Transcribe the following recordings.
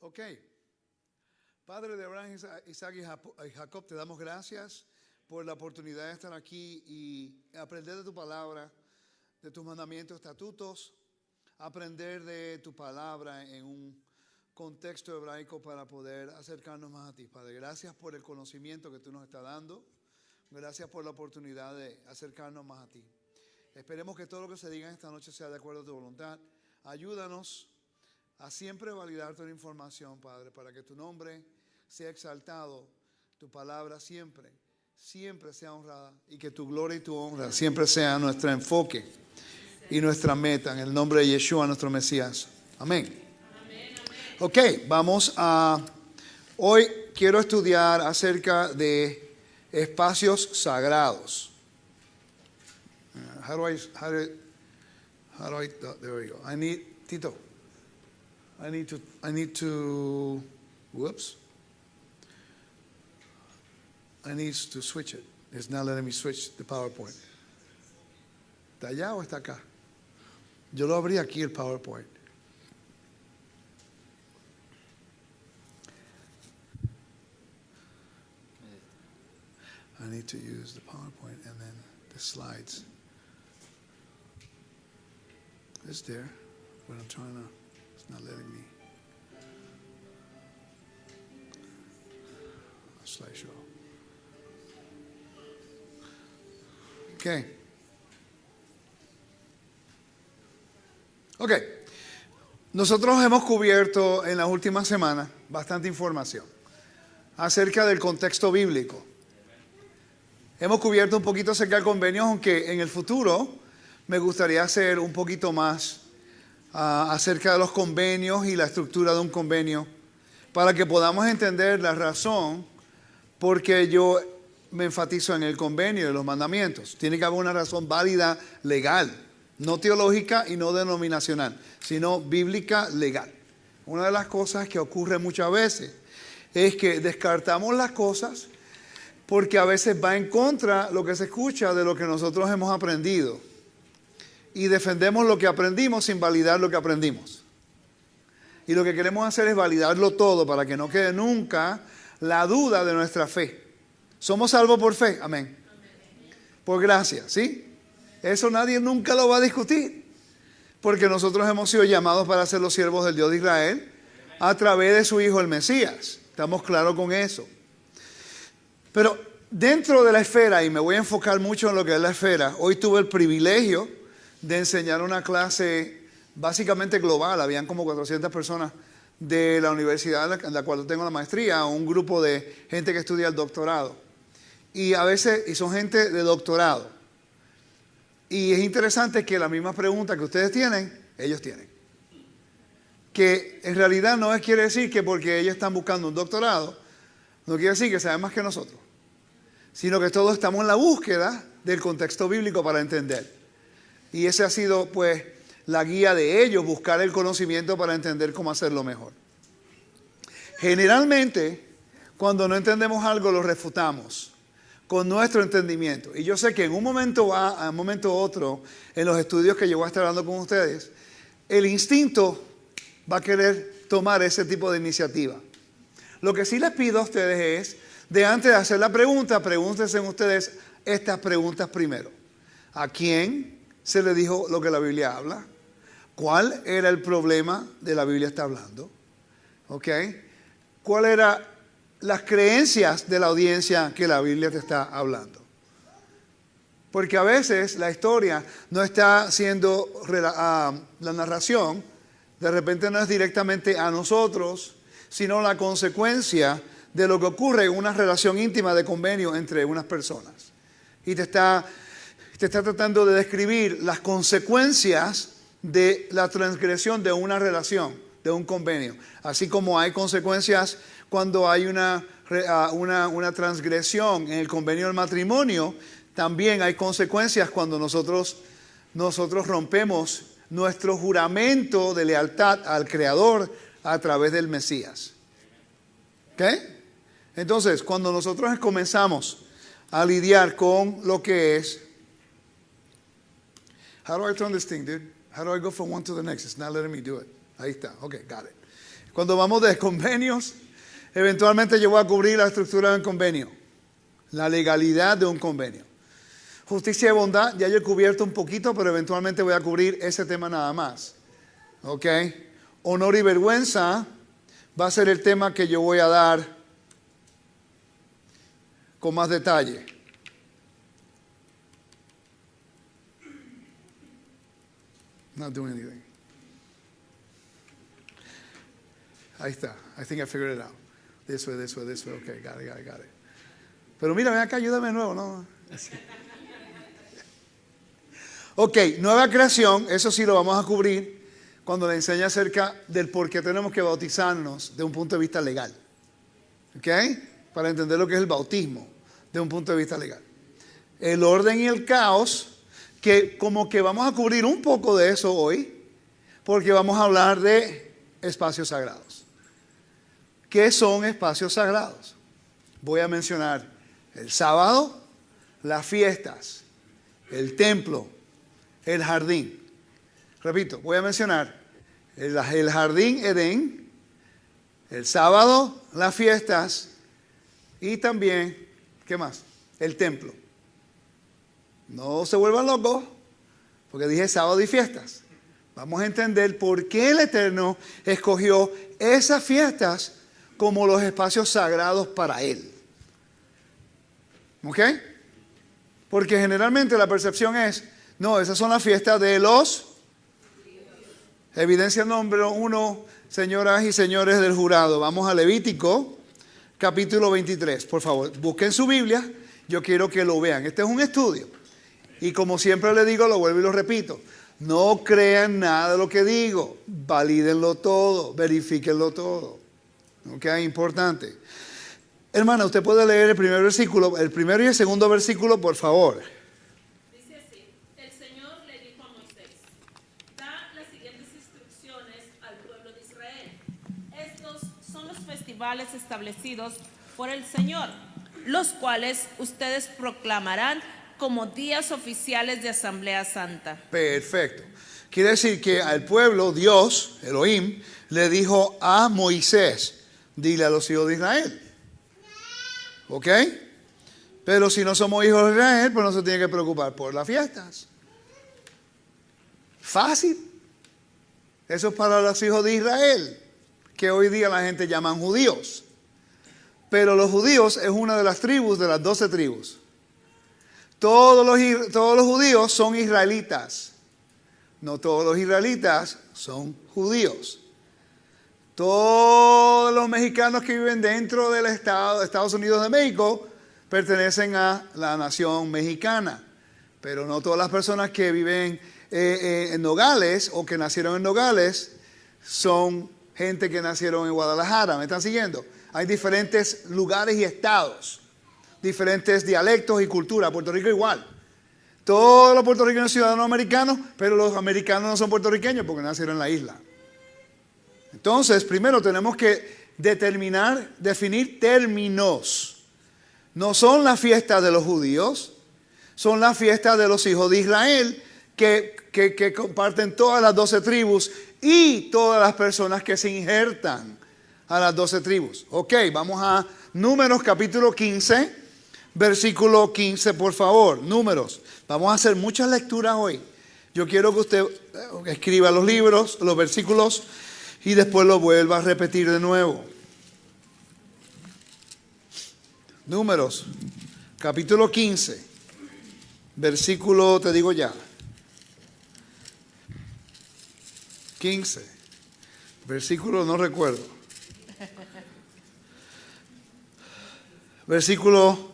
Ok. Padre de Abraham, Isaac y Jacob, te damos gracias por la oportunidad de estar aquí y aprender de tu palabra, de tus mandamientos, estatutos, aprender de tu palabra en un contexto hebraico para poder acercarnos más a ti. Padre, gracias por el conocimiento que tú nos estás dando. Gracias por la oportunidad de acercarnos más a ti. Esperemos que todo lo que se diga esta noche sea de acuerdo a tu voluntad. Ayúdanos a siempre validar toda la información, Padre, para que tu nombre sea exaltado, tu palabra siempre sea honrada y que tu gloria y tu honra siempre sea nuestro enfoque y nuestra meta en el nombre de Yeshua, nuestro Mesías. Amén. Ok, hoy quiero estudiar acerca de espacios sagrados. How do I, there we go. I need to switch it. It's not letting me switch the PowerPoint. ¿Está allá o está acá? Yo lo abrí aquí el PowerPoint. I need to use the PowerPoint and then the slides. It's there, but I'm trying to, it's not letting me. Slideshow. Ok. Nosotros hemos cubierto en las últimas semanas bastante información acerca del contexto bíblico. Hemos cubierto un poquito acerca del convenio, aunque en el futuro me gustaría hacer un poquito más acerca de los convenios y la estructura de un convenio para que podamos entender la razón por qué yo me enfatizo en el convenio de los mandamientos. Tiene que haber una razón válida legal, no teológica y no denominacional, sino bíblica legal. Una de las cosas que ocurre muchas veces es que descartamos las cosas porque a veces va en contra lo que se escucha de lo que nosotros hemos aprendido. Y defendemos lo que aprendimos sin validar lo que aprendimos. Y lo que queremos hacer es validarlo todo para que no quede nunca la duda de nuestra fe. ¿Somos salvos por fe? Amén. Por gracia, ¿sí? Eso nadie nunca lo va a discutir. Porque nosotros hemos sido llamados para ser los siervos del Dios de Israel a través de su Hijo el Mesías. Estamos claros con eso. Pero dentro de la esfera, y me voy a enfocar mucho en lo que es la esfera, hoy tuve el privilegio de enseñar una clase básicamente global. Habían como 400 personas de la universidad en la cual yo tengo la maestría, un grupo de gente que estudia el doctorado. Y a veces, y son gente de doctorado. Y es interesante que la misma pregunta que ustedes tienen, ellos tienen. Que en realidad no quiere decir que porque ellos están buscando un doctorado, no quiere decir que saben más que nosotros. Sino que todos estamos en la búsqueda del contexto bíblico para entender. Y ese ha sido, pues, la guía de ellos, buscar el conocimiento para entender cómo hacerlo mejor. Generalmente, cuando no entendemos algo, lo refutamos con nuestro entendimiento. Y yo sé que en un momento u otro, en los estudios que yo voy a estar dando con ustedes, el instinto va a querer tomar ese tipo de iniciativa. Lo que sí les pido a ustedes es, de antes de hacer la pregunta, pregúntense ustedes estas preguntas primero. ¿A quién se le dijo lo que la Biblia habla? ¿Cuál era el problema de la Biblia está hablando? ¿Ok? ¿Cuáles eran las creencias de la audiencia que la Biblia te está hablando? Porque a veces la historia no está siendo, la narración, de repente no es directamente a nosotros, sino la consecuencia de lo que ocurre en una relación íntima de convenio entre unas personas. Y te está tratando de describir las consecuencias de la transgresión de una relación, de un convenio. Así como hay consecuencias cuando hay una transgresión en el convenio del matrimonio, también hay consecuencias cuando nosotros rompemos nuestro juramento de lealtad al Creador a través del Mesías. ¿Ok? Entonces, cuando nosotros comenzamos a lidiar con lo que es... How do I turn this thing, dude? How do I go from one to the next? It's not letting me do it. Ahí está. Ok, got it. Cuando vamos de convenios, eventualmente yo voy a cubrir la estructura del convenio, la legalidad de un convenio. Justicia y bondad, ya yo he cubierto un poquito, pero eventualmente voy a cubrir ese tema nada más. ¿Ok? Honor y vergüenza va a ser el tema que yo voy a dar con más detalle. Not doing anything. Ahí está. I think I figured it out. This way, this way, this way. Okay, got it. Pero mira, ven acá, ayúdame de nuevo, ¿no? Ok, nueva creación, eso sí lo vamos a cubrir cuando le enseñe acerca del por qué tenemos que bautizarnos de un punto de vista legal. ¿Ok? Para entender lo que es el bautismo de un punto de vista legal. El orden y el caos, que como que vamos a cubrir un poco de eso hoy, porque vamos a hablar de espacios sagrados. ¿Qué son espacios sagrados? Voy a mencionar el sábado, las fiestas, el templo, el jardín. Repito, voy a mencionar el jardín Edén, el sábado, las fiestas y también, ¿qué más? El templo. No se vuelvan locos, porque dije sábado y fiestas. Vamos a entender por qué el Eterno escogió esas fiestas como los espacios sagrados para Él. ¿Ok? Porque generalmente la percepción es, no, esas son las fiestas de los... Evidencia número 1, señoras y señores del jurado. Vamos a Levítico, capítulo 23. Por favor, busquen su Biblia. Yo quiero que lo vean. Este es un estudio. Y como siempre le digo, lo vuelvo y lo repito. No crean nada de lo que digo. Valídenlo todo. Verifíquenlo todo. ¿Ok? Importante. Hermana, usted puede leer el primer versículo, el primero y el segundo versículo, por favor. Dice así: el Señor le dijo a Moisés: da las siguientes instrucciones al pueblo de Israel. Estos son los festivales establecidos por el Señor, los cuales ustedes proclamarán como días oficiales de Asamblea Santa. Perfecto. Quiere decir que al pueblo, Dios, Elohim, le dijo a Moisés, dile a los hijos de Israel. ¿Ok? Pero si no somos hijos de Israel, pues no se tiene que preocupar por las fiestas. Fácil. Eso es para los hijos de Israel, que hoy día la gente llaman judíos. Pero los judíos es una de las tribus, de las 12 tribus. Todos los judíos son israelitas. No todos los israelitas son judíos. Todos los mexicanos que viven dentro del estado de Estados Unidos de México pertenecen a la nación mexicana. Pero no todas las personas que viven en Nogales o que nacieron en Nogales son gente que nacieron en Guadalajara. ¿Me están siguiendo? Hay diferentes lugares y estados, diferentes dialectos y culturas. Puerto Rico igual. Todos los puertorriqueños son ciudadanos americanos, pero los americanos no son puertorriqueños porque nacieron en la isla. Entonces, primero tenemos que definir términos. No son las fiestas de los judíos, son las fiestas de los hijos de Israel que comparten todas las 12 tribus y todas las personas que se injertan a las 12 tribus. Ok, vamos a Números capítulo 15, versículo 15, por favor. Números. Vamos a hacer muchas lecturas hoy. Yo quiero que usted escriba los libros, los versículos, y después lo vuelva a repetir de nuevo. Números, capítulo 15, versículo, te digo ya. 15, versículo no recuerdo. Versículo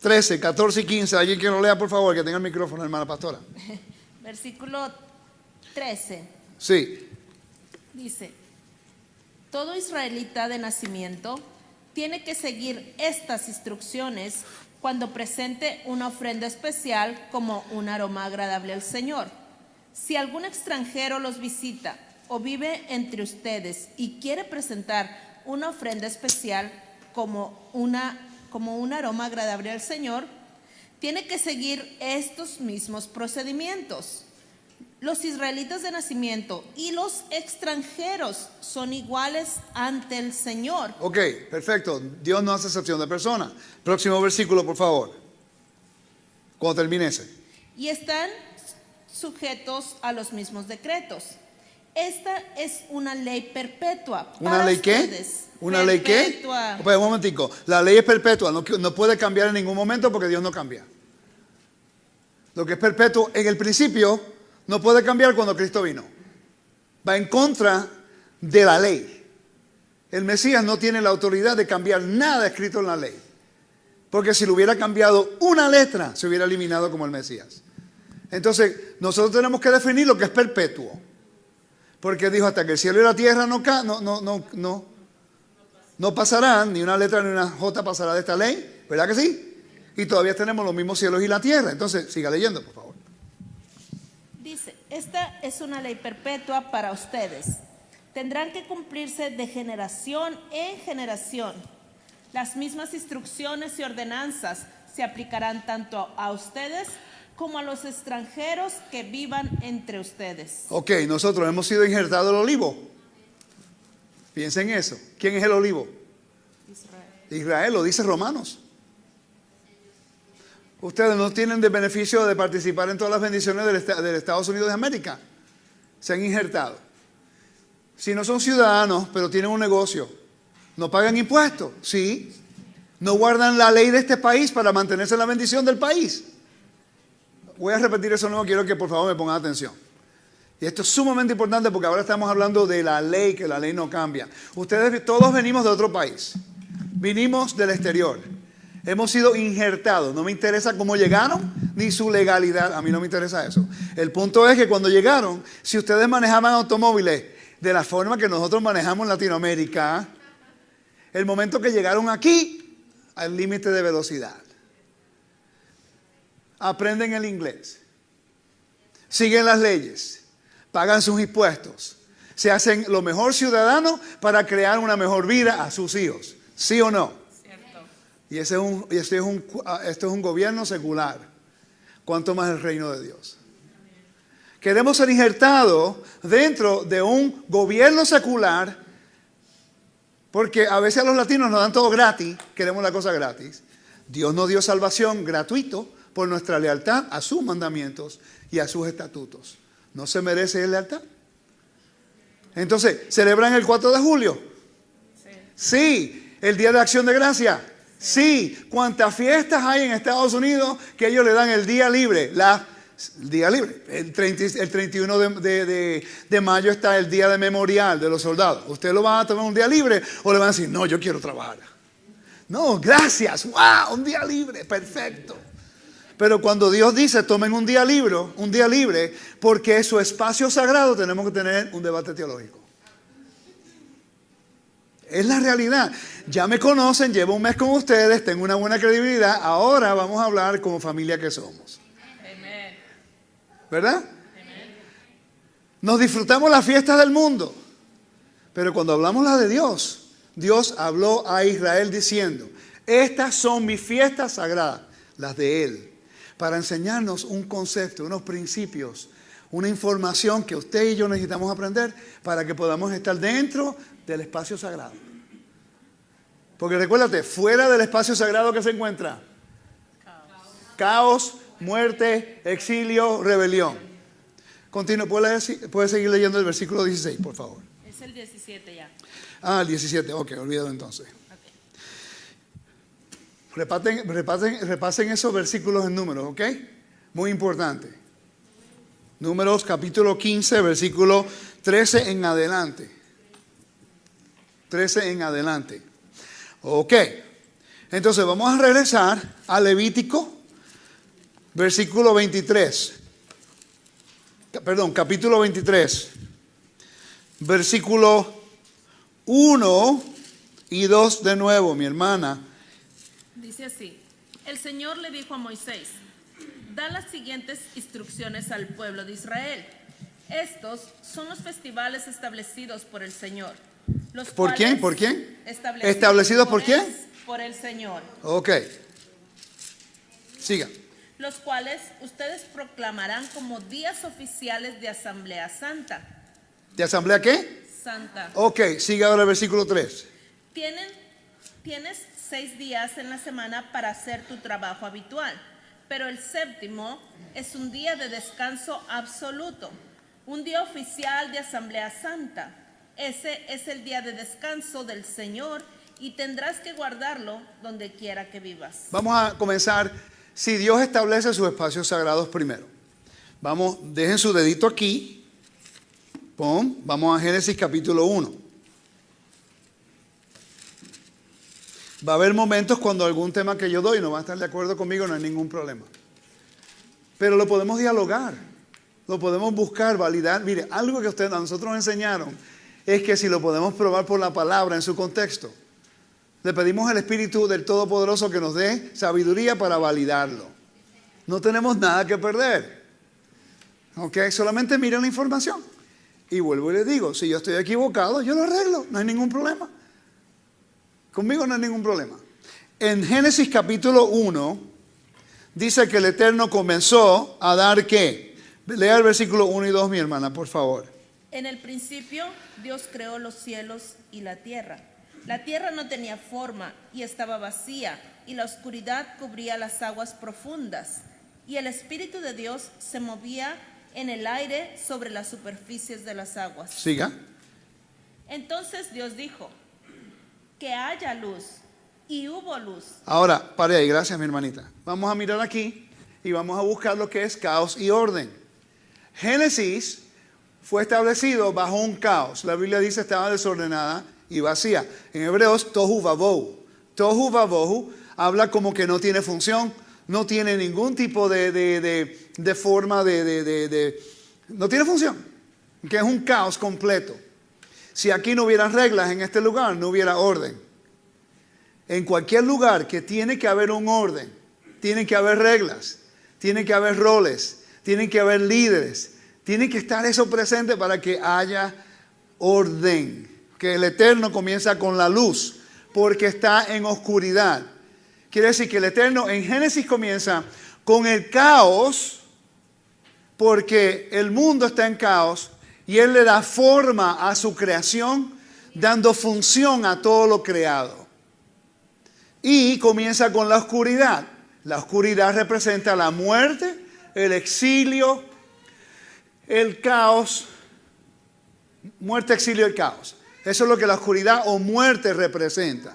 13, 14 y 15. Alguien que lo lea, por favor, que tenga el micrófono, hermana pastora. Versículo 13. Sí. Dice: todo israelita de nacimiento tiene que seguir estas instrucciones cuando presente una ofrenda especial como un aroma agradable al Señor. Si algún extranjero los visita o vive entre ustedes y quiere presentar una ofrenda especial como un aroma agradable al Señor, tiene que seguir estos mismos procedimientos. Los israelitas de nacimiento y los extranjeros son iguales ante el Señor. Ok, perfecto. Dios no hace excepción de personas. Próximo versículo, por favor. Cuando termine ese. Y están sujetos a los mismos decretos. Esta es una ley perpetua. ¿Una para ley qué? ustedes. ¿Una ley qué? Perpetua. Pues, un momentico. La ley es perpetua. No puede cambiar en ningún momento porque Dios no cambia. Lo que es perpetuo en el principio no puede cambiar cuando Cristo vino. Va en contra de la ley. El Mesías no tiene la autoridad de cambiar nada escrito en la ley. Porque si lo hubiera cambiado una letra, se hubiera eliminado como el Mesías. Entonces, nosotros tenemos que definir lo que es perpetuo. Porque dijo, hasta que el cielo y la tierra no pasarán, ni una letra ni una jota pasará de esta ley. ¿Verdad que sí? Y todavía tenemos los mismos cielos y la tierra. Entonces, siga leyendo, por favor. Dice, esta es una ley perpetua para ustedes. Tendrán que cumplirse de generación en generación. Las mismas instrucciones y ordenanzas se aplicarán tanto a ustedes como a los extranjeros que vivan entre ustedes. Ok, nosotros hemos sido injertados el olivo. Piensen en eso. ¿Quién es el olivo? Israel, lo dice Romanos. Ustedes no tienen de beneficio de participar en todas las bendiciones del Estados Unidos de América. Se han injertado. Si no son ciudadanos, pero tienen un negocio, ¿no pagan impuestos? Sí. ¿No guardan la ley de este país para mantenerse en la bendición del país? Voy a repetir eso nuevo, quiero que por favor me pongan atención. Y esto es sumamente importante porque ahora estamos hablando de la ley, que la ley no cambia. Ustedes todos venimos de otro país. Vinimos del exterior. Hemos sido injertados. No me interesa cómo llegaron ni su legalidad. A mí no me interesa eso. El punto es que cuando llegaron, si ustedes manejaban automóviles de la forma que nosotros manejamos en Latinoamérica, el momento que llegaron aquí, al límite de velocidad. Aprenden el inglés. Siguen las leyes. Pagan sus impuestos. Se hacen lo mejor ciudadanos para crear una mejor vida a sus hijos. ¿Sí o no? Y esto es un gobierno secular. ¿Cuánto más el reino de Dios? Queremos ser injertados dentro de un gobierno secular porque a veces a los latinos nos dan todo gratis. Queremos la cosa gratis. Dios nos dio salvación gratuito por nuestra lealtad a sus mandamientos y a sus estatutos. ¿No se merece lealtad? Entonces, ¿celebran el 4 de julio? Sí. ¿El Día de Acción de Gracia? Sí. ¿Cuántas fiestas hay en Estados Unidos que ellos le dan el día libre? El día libre. El 31 de mayo está el día de memorial de los soldados. ¿Usted lo va a tomar un día libre o le van a decir, no, yo quiero trabajar? No, gracias. ¡Wow! Un día libre. Perfecto. Pero cuando Dios dice, tomen un día libre, porque es su espacio sagrado, tenemos que tener un debate teológico. Es la realidad. Ya me conocen, llevo un mes con ustedes, tengo una buena credibilidad. Ahora vamos a hablar como familia que somos. ¿Verdad? Nos disfrutamos las fiestas del mundo. Pero cuando hablamos las de Dios, Dios habló a Israel diciendo, estas son mis fiestas sagradas, las de Él, para enseñarnos un concepto, unos principios, una información que usted y yo necesitamos aprender para que podamos estar dentro del espacio sagrado. Porque recuérdate, fuera del espacio sagrado, ¿qué se encuentra? Caos, muerte, exilio, rebelión. Continúa, puede seguir leyendo el versículo 16, por favor. Es el 17 ya. Ah, el 17, ok, olvídalo entonces. Repasen esos versículos en números, ¿ok? Muy importante. Números capítulo 15, versículo 13 en adelante. 13 en adelante. Ok. Entonces vamos a regresar a Levítico, versículo 23. Perdón, capítulo 23. Versículo 1 y 2 de nuevo, mi hermana. Dice así, el Señor le dijo a Moisés, da las siguientes instrucciones al pueblo de Israel. Estos son los festivales establecidos por el Señor. ¿Por quién? ¿Por quién? ¿Establecidos por quién? Por el Señor. Ok. Siga. los cuales ustedes proclamarán como días oficiales de Asamblea Santa. ¿De asamblea qué? Santa. Ok, sigue ahora el versículo 3. Tienes 6 días en la semana para hacer tu trabajo habitual, pero el séptimo es un día de descanso absoluto, un día oficial de Asamblea Santa. Ese es el día de descanso del Señor y tendrás que guardarlo donde quiera que vivas. Vamos a comenzar. Si Dios establece sus espacios sagrados primero. Vamos, dejen su dedito aquí. Pum, vamos a Génesis capítulo 1. Va a haber momentos cuando algún tema que yo doy no va a estar de acuerdo conmigo, no hay ningún problema. Pero lo podemos dialogar, lo podemos buscar, validar. Mire, algo que a nosotros nos enseñaron es que si lo podemos probar por la palabra en su contexto, le pedimos al Espíritu del Todopoderoso que nos dé sabiduría para validarlo. No tenemos nada que perder. ¿Ok? Solamente miren la información. Y vuelvo y les digo, si yo estoy equivocado, yo lo arreglo, no hay ningún problema. Conmigo no hay ningún problema. En Génesis capítulo 1, dice que el Eterno comenzó a dar ¿qué? Lea el versículo 1 y 2, mi hermana, por favor. En el principio, Dios creó los cielos y la tierra. La tierra no tenía forma y estaba vacía, y la oscuridad cubría las aguas profundas. Y el Espíritu de Dios se movía en el aire sobre las superficies de las aguas. Siga. Entonces Dios dijo, que haya luz, y hubo luz. Ahora, pare ahí, gracias mi hermanita. Vamos a mirar aquí y vamos a buscar lo que es caos y orden. Génesis fue establecido bajo un caos. La Biblia dice estaba desordenada y vacía. En hebreos, tohu vabohu. Tohu vabohu habla como que no tiene función, no tiene ningún tipo de forma no tiene función, que es un caos completo. Si aquí no hubiera reglas en este lugar, no hubiera orden. En cualquier lugar que tiene que haber un orden, tiene que haber reglas, tiene que haber roles, tiene que haber líderes, tiene que estar eso presente para que haya orden. Que el Eterno comienza con la luz, porque está en oscuridad. Quiere decir que el Eterno en Génesis comienza con el caos, porque el mundo está en caos, y Él le da forma a su creación, dando función a todo lo creado. Y comienza con la oscuridad. La oscuridad representa la muerte, el exilio, el caos. Muerte, exilio y caos. Eso es lo que la oscuridad o muerte representa.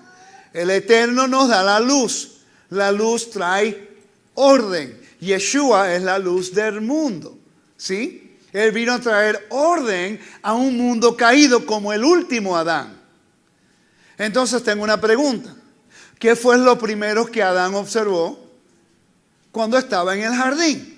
El Eterno nos da la luz. La luz trae orden. Yeshua es la luz del mundo. ¿Sí? Él vino a traer orden a un mundo caído como el último Adán. Entonces tengo una pregunta. ¿Qué fue lo primero que Adán observó cuando estaba en el jardín?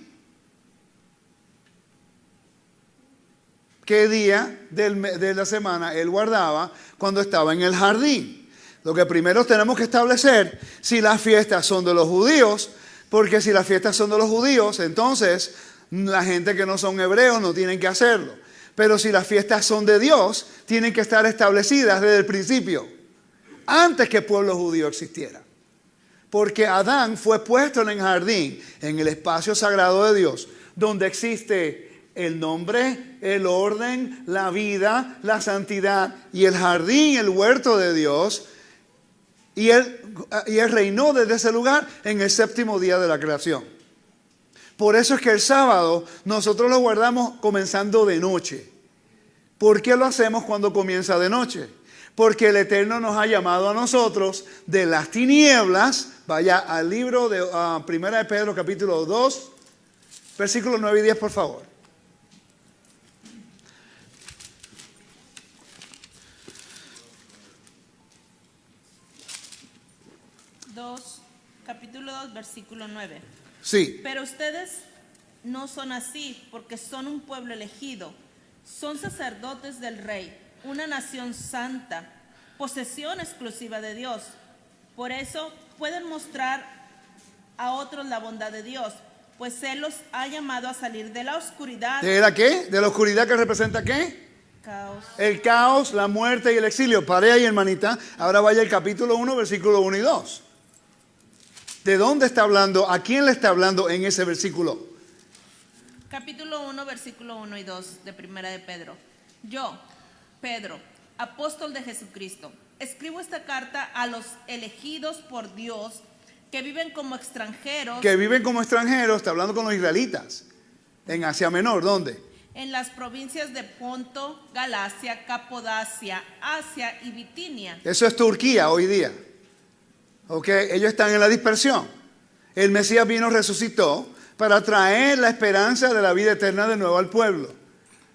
¿Qué día de la semana él guardaba cuando estaba en el jardín? Lo que primero tenemos que establecer si las fiestas son de los judíos, porque si las fiestas son de los judíos, entonces la gente que no son hebreos no tienen que hacerlo. Pero si las fiestas son de Dios, tienen que estar establecidas desde el principio, antes que el pueblo judío existiera. Porque Adán fue puesto en el jardín, en el espacio sagrado de Dios, donde existe el nombre, el orden, la vida, la santidad y el jardín, el huerto de Dios. Y él reinó desde ese lugar en el séptimo día de la creación. Por eso es que el sábado nosotros lo guardamos comenzando de noche. ¿Por qué lo hacemos cuando comienza de noche? Porque el Eterno nos ha llamado a nosotros de las tinieblas. Vaya al libro de Primera de Pedro capítulo 2, versículos 9 y 10 por favor. Capítulo 2, versículo 9. Sí. Pero ustedes no son así, porque son un pueblo elegido, son sacerdotes del Rey, una nación santa, posesión exclusiva de Dios. Por eso pueden mostrar a otros la bondad de Dios, pues Él los ha llamado a salir de la oscuridad. ¿De la qué? ¿De la oscuridad que representa qué? Caos. El caos, la muerte y el exilio. Paré ahí, hermanita. Ahora vaya al capítulo 1, versículo 1 y 2. ¿De dónde está hablando? ¿A quién le está hablando en ese versículo? Capítulo 1, versículo 1 y 2 de Primera de Pedro. Yo, Pedro, apóstol de Jesucristo, escribo esta carta a los elegidos por Dios que viven como extranjeros. Que viven como extranjeros, está hablando con los israelitas. En Asia Menor, ¿dónde? En las provincias de Ponto, Galacia, Capodacia, Asia y Bitinia. Eso es Turquía hoy día. ¿Ok? Ellos están en la dispersión. El Mesías vino, resucitó para traer la esperanza de la vida eterna de nuevo al pueblo.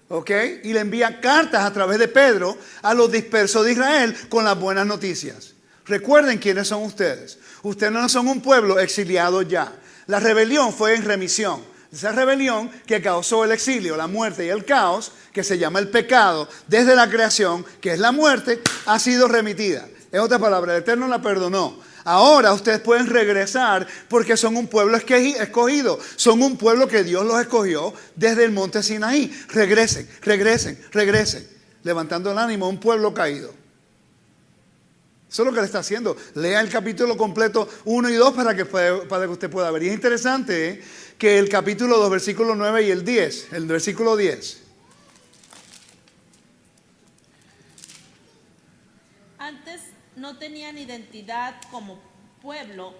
¿Ok? Y le envía cartas a través de Pedro a los dispersos de Israel con las buenas noticias. Recuerden quiénes son ustedes. Ustedes no son un pueblo exiliado ya. La rebelión fue en remisión. Esa rebelión que causó el exilio, la muerte y el caos, que se llama el pecado, desde la creación, que es la muerte, ha sido remitida. En otras palabras, el Eterno la perdonó. Ahora ustedes pueden regresar porque son un pueblo escogido. Son un pueblo que Dios los escogió desde el monte Sinaí. Regresen, regresen, regresen. Levantando el ánimo a un pueblo caído. Eso es lo que le está haciendo. Lea el capítulo completo 1 y 2 para que usted pueda ver. Y es interesante que el capítulo 2, versículo 9 y el 10. El versículo 10. Antes no tenían identidad como pueblo,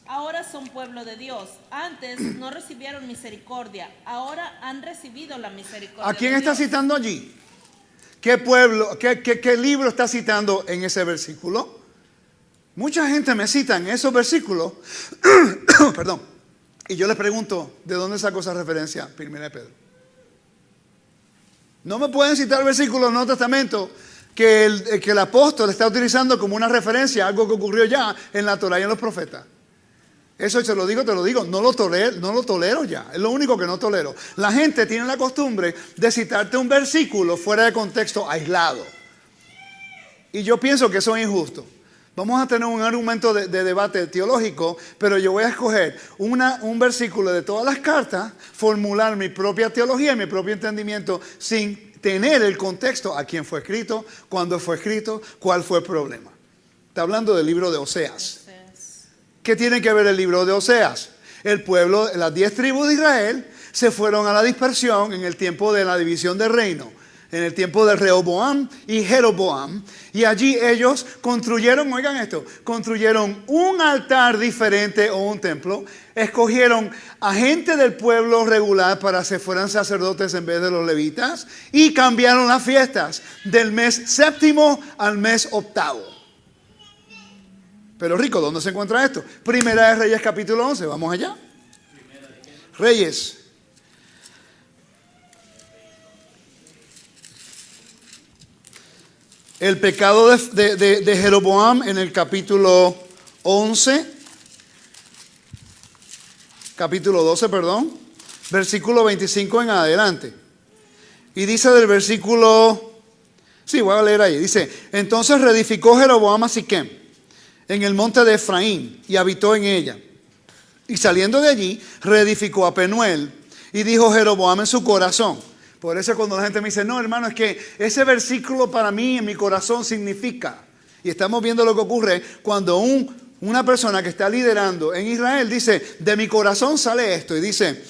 ahora son pueblo de Dios. Antes no recibieron misericordia, ahora han recibido la misericordia. ¿A quién de está Dios. citando allí? ¿Qué pueblo, qué libro está citando en ese versículo? Mucha gente me cita en esos versículos, perdón, y yo les pregunto, ¿de dónde sacó esa referencia? Primera de Pedro. No me pueden citar versículos del Nuevo Testamento que el apóstol está utilizando como una referencia a algo que ocurrió ya en la Torá y en los profetas. Eso te lo digo, no lo tolero ya, es lo único que no tolero. La gente tiene la costumbre de citarte un versículo fuera de contexto aislado. Y yo pienso que eso es injusto. Vamos a tener un argumento de debate teológico, pero yo voy a escoger un versículo de todas las cartas, formular mi propia teología y mi propio entendimiento sin tener el contexto a quién fue escrito, cuándo fue escrito, cuál fue el problema. Está hablando del libro de Oseas. ¿Qué tiene que ver el libro de Oseas? El pueblo, las 10 tribus de Israel se fueron a la dispersión en el tiempo de la división del reino, en el tiempo de Rehoboam y Jeroboam, y allí ellos construyeron, oigan esto, construyeron un altar diferente o un templo, escogieron a gente del pueblo regular para que fueran sacerdotes en vez de los levitas, y cambiaron las fiestas del mes séptimo al mes octavo. Pero rico, ¿dónde se encuentra esto? Primera de Reyes capítulo 11, vamos allá. Reyes. El pecado de Jeroboam en el capítulo 11, capítulo 12, perdón, versículo 25 en adelante. Y dice del versículo, sí, voy a leer ahí, dice, entonces reedificó Jeroboam a Siquem, en el monte de Efraín, y habitó en ella. Y saliendo de allí, reedificó a Penuel, y dijo Jeroboam en su corazón. Por eso cuando la gente me dice, no hermano, es que ese versículo para mí en mi corazón significa. Y estamos viendo lo que ocurre cuando una persona que está liderando en Israel dice, de mi corazón sale esto. Y dice,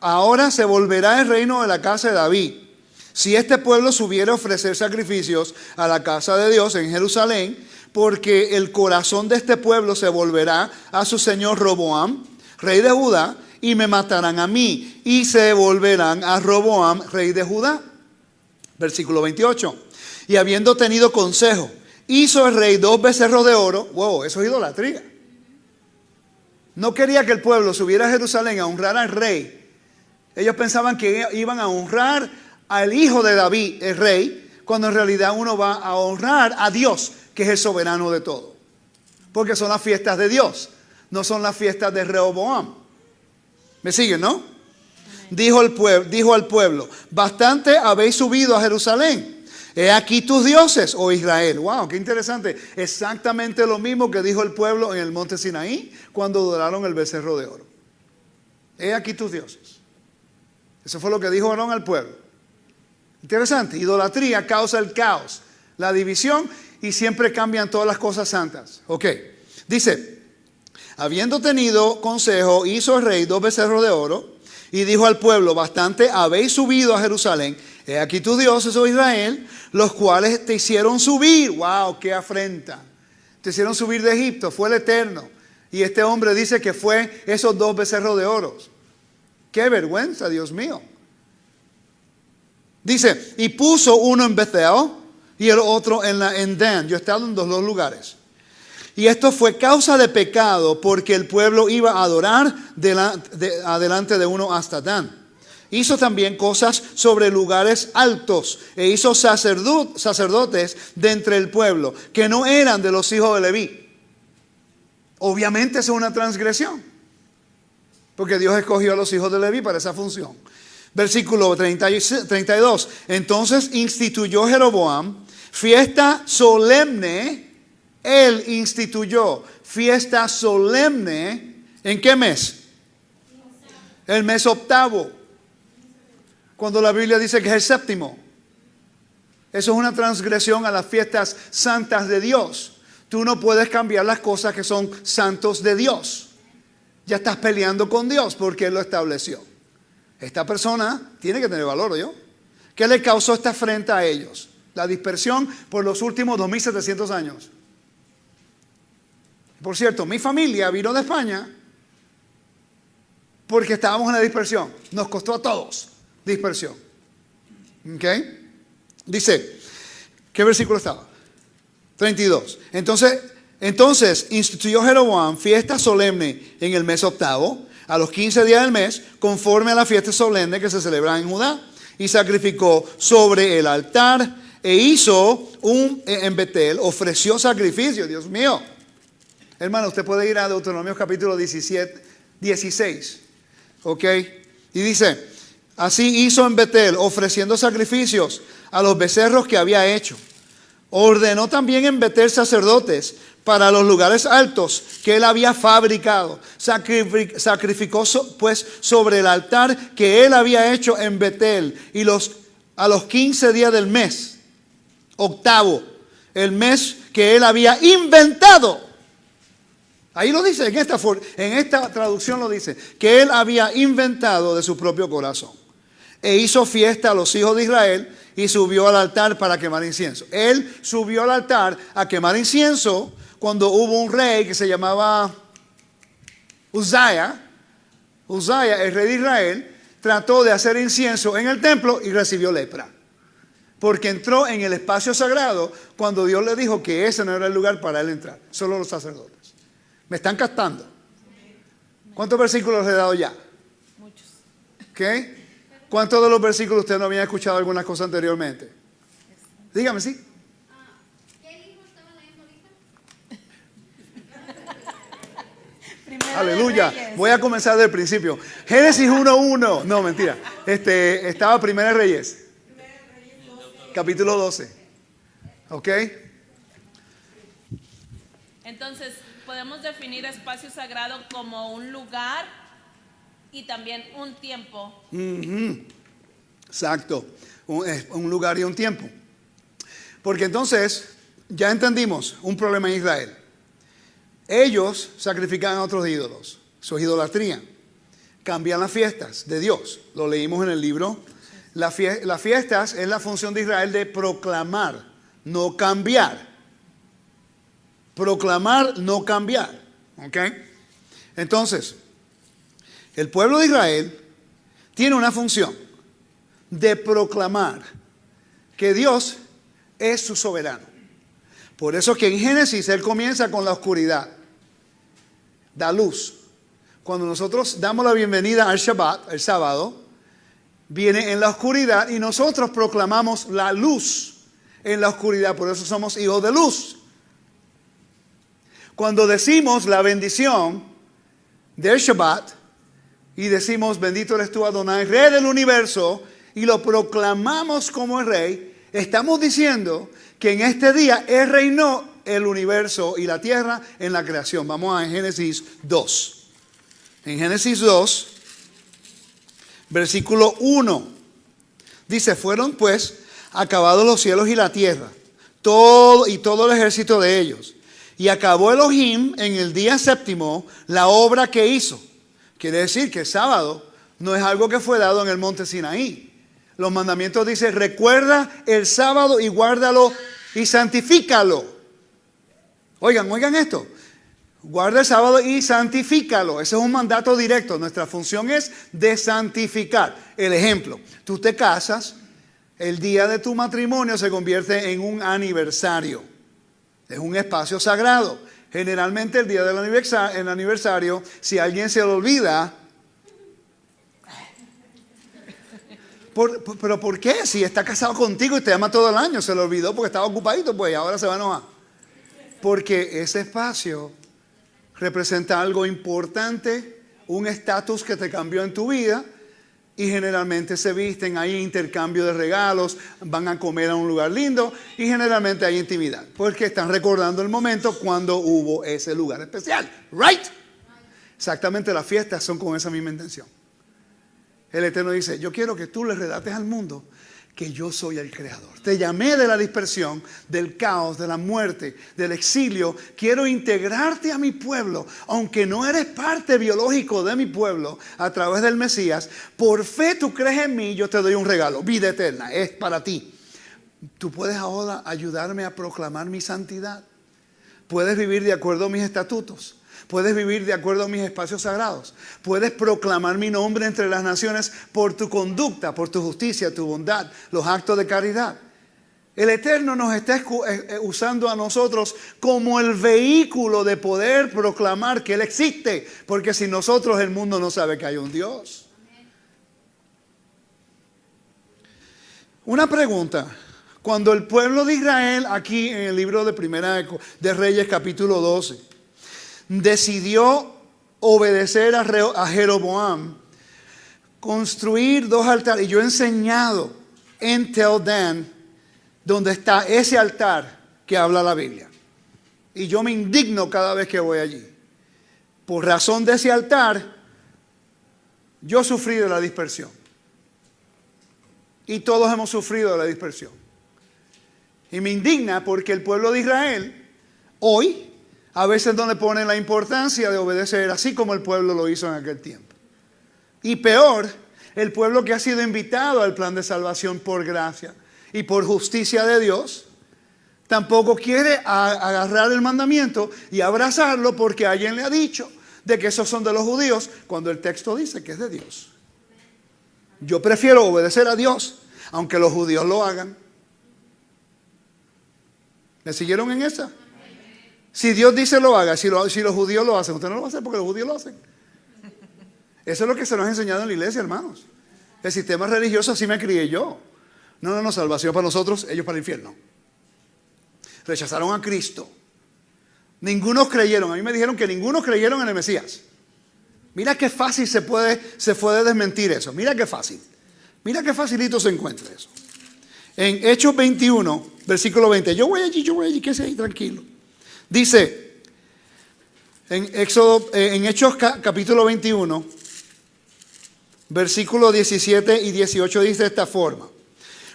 ahora se volverá el reino de la casa de David. Si este pueblo subiera a ofrecer sacrificios a la casa de Dios en Jerusalén, porque el corazón de este pueblo se volverá a su señor Roboam, rey de Judá, y me matarán a mí, y se volverán a Roboam, rey de Judá. Versículo 28. Y habiendo tenido consejo, hizo el rey 2 becerros de oro. Wow, eso es idolatría. No quería que el pueblo subiera a Jerusalén a honrar al rey. Ellos pensaban que iban a honrar al hijo de David, el rey, cuando en realidad uno va a honrar a Dios, que es el soberano de todo. Porque son las fiestas de Dios, no son las fiestas de Rehoboam. ¿Me siguen, no? Dijo al pueblo, bastante habéis subido a Jerusalén. He aquí tus dioses, oh Israel. Wow, qué interesante. Exactamente lo mismo que dijo el pueblo en el monte Sinaí cuando adoraron el becerro de oro. He aquí tus dioses. Eso fue lo que dijo Aarón al pueblo. Interesante. Idolatría causa el caos, la división, y siempre cambian todas las cosas santas. Ok. Dice, Habiendo tenido consejo, hizo el rey 2 becerros de oro y dijo al pueblo: bastante habéis subido a Jerusalén. He aquí tus dioses, oh Israel, los cuales te hicieron subir. ¡Wow! ¡Qué afrenta! Te hicieron subir de Egipto, fue el Eterno. Y este hombre dice que fue esos 2 becerros de oro. ¡Qué vergüenza, Dios mío! Dice, y puso uno en Bethel y el otro en Dan. Yo he estado en los 2 lugares. Y esto fue causa de pecado porque el pueblo iba a adorar adelante de uno hasta Dan. Hizo también cosas sobre lugares altos e hizo sacerdotes de entre el pueblo que no eran de los hijos de Leví. Obviamente eso es una transgresión, porque Dios escogió a los hijos de Leví para esa función. Versículo 32. Entonces instituyó Jeroboam fiesta solemne. Él instituyó fiesta solemne. ¿En qué mes? El mes octavo. Cuando la Biblia dice que es el séptimo. Eso es una transgresión a las fiestas santas de Dios. Tú no puedes cambiar las cosas que son santos de Dios. Ya estás peleando con Dios porque Él lo estableció. Esta persona tiene que tener valor, ¿yo? ¿Qué le causó esta afrenta a ellos? La dispersión por los últimos 2700 años. Por cierto, mi familia vino de España porque estábamos en la dispersión. Nos costó a todos dispersión. ¿Ok? Dice, ¿qué versículo estaba? 32. Entonces instituyó Jeroboam fiesta solemne en el mes octavo, a los 15 días del mes, conforme a la fiesta solemne que se celebra en Judá, y sacrificó sobre el altar e hizo en Betel, ofreció sacrificio. Dios mío. Hermano, usted puede ir a Deuteronomio capítulo 16. ¿Ok? Y dice, así hizo en Betel, ofreciendo sacrificios a los becerros que había hecho. Ordenó también en Betel sacerdotes para los lugares altos que él había fabricado. Sacrificó pues sobre el altar que él había hecho en Betel y a los 15 días del mes octavo, el mes que él había inventado. Ahí lo dice, en esta traducción lo dice, que él había inventado de su propio corazón. E hizo fiesta a los hijos de Israel y subió al altar para quemar incienso. Él subió al altar a quemar incienso cuando hubo un rey que se llamaba Uzziah. Uzziah, el rey de Israel, trató de hacer incienso en el templo y recibió lepra. Porque entró en el espacio sagrado cuando Dios le dijo que ese no era el lugar para él entrar. Solo los sacerdotes. ¿Me están captando? ¿Cuántos versículos le he dado ya? Muchos. ¿Qué? ¿Cuántos de los versículos usted no había escuchado alguna cosa anteriormente? Dígame, ¿sí? ¿Qué libro estaba leyendo ahorita? Primero Aleluya. de Reyes. Voy a comenzar del principio. Génesis 1:1. No, mentira. Estaba Primera de Reyes. Capítulo 12. ¿Ok? Entonces, podemos definir espacio sagrado como un lugar y también un tiempo. Exacto. Un lugar y un tiempo. Porque entonces, ya entendimos un problema en Israel. Ellos sacrifican a otros ídolos. Eso es idolatría. Cambian las fiestas de Dios. Lo leímos en el libro. Las fiestas es la función de Israel de proclamar, no cambiar. Proclamar, no cambiar. ¿Ok? Entonces, el pueblo de Israel tiene una función de proclamar que Dios es su soberano. Por eso que en Génesis Él comienza con la oscuridad. Da luz. Cuando nosotros damos la bienvenida al Shabbat, el sábado, viene en la oscuridad y nosotros proclamamos la luz en la oscuridad. Por eso somos hijos de luz. Cuando decimos la bendición del Shabbat y decimos bendito eres tú Adonai, Rey del universo, y lo proclamamos como el Rey, estamos diciendo que en este día Él reinó el universo y la tierra en la creación. Vamos a Génesis 2. En Génesis 2, versículo 1, dice, fueron pues acabados los cielos y la tierra, todo el ejército de ellos. Y acabó Elohim en el día séptimo la obra que hizo. Quiere decir que el sábado no es algo que fue dado en el monte Sinaí. Los mandamientos dicen, recuerda el sábado y guárdalo y santifícalo. Oigan esto. Guarda el sábado y santifícalo. Ese es un mandato directo. Nuestra función es de santificar. El ejemplo, tú te casas, el día de tu matrimonio se convierte en un aniversario. Es un espacio sagrado. Generalmente el día del aniversario, si a alguien se le olvida, ¿pero por qué? Si está casado contigo y te ama todo el año, se le olvidó porque estaba ocupadito, pues ahora se va a enojar. Porque ese espacio representa algo importante, un estatus que te cambió en tu vida, y generalmente se visten, hay intercambio de regalos, van a comer a un lugar lindo y generalmente hay intimidad, porque están recordando el momento cuando hubo ese lugar especial, right? Exactamente, las fiestas son con esa misma intención. El Eterno dice, yo quiero que tú le relates al mundo que yo soy el creador. Te llamé de la dispersión, del caos, de la muerte, del exilio. Quiero integrarte a mi pueblo, aunque no eres parte biológico de mi pueblo, a través del Mesías. Por fe tú crees en mí, yo te doy un regalo, vida eterna, es para ti. Tú puedes ahora ayudarme a proclamar mi santidad. Puedes vivir de acuerdo a mis estatutos. Puedes vivir de acuerdo a mis espacios sagrados. Puedes proclamar mi nombre entre las naciones por tu conducta, por tu justicia, tu bondad, los actos de caridad. El Eterno nos está usando a nosotros como el vehículo de poder proclamar que Él existe. Porque sin nosotros el mundo no sabe que hay un Dios. Una pregunta. Cuando el pueblo de Israel, aquí en el libro de Primera de Reyes, capítulo 12, decidió obedecer a Jeroboam, construir 2 altares. Y yo he enseñado en Tel Dan, donde está ese altar que habla la Biblia. Y yo me indigno cada vez que voy allí. Por razón de ese altar, yo sufrí de la dispersión. Y todos hemos sufrido de la dispersión. Y me indigna porque el pueblo de Israel, hoy, a veces no le ponen la importancia de obedecer, así como el pueblo lo hizo en aquel tiempo. Y peor, el pueblo que ha sido invitado al plan de salvación por gracia y por justicia de Dios, tampoco quiere agarrar el mandamiento y abrazarlo porque alguien le ha dicho de que esos son de los judíos, cuando el texto dice que es de Dios. Yo prefiero obedecer a Dios, aunque los judíos lo hagan. ¿Me siguieron en esa? Si Dios dice lo haga, si los judíos lo hacen, usted no lo va a hacer porque los judíos lo hacen. Eso es lo que se nos ha enseñado en la iglesia, hermanos. El sistema religioso, así me crié yo. No, salvación para nosotros, ellos para el infierno. Rechazaron a Cristo. Ningunos creyeron. A mí me dijeron que ninguno creyeron en el Mesías. Mira qué fácil se puede desmentir eso. Mira qué fácil. Mira qué facilito se encuentra eso. En Hechos 21, versículo 20. Yo voy allí, quédese ahí tranquilo. Dice, en Hechos capítulo 21, versículos 17 y 18 dice de esta forma.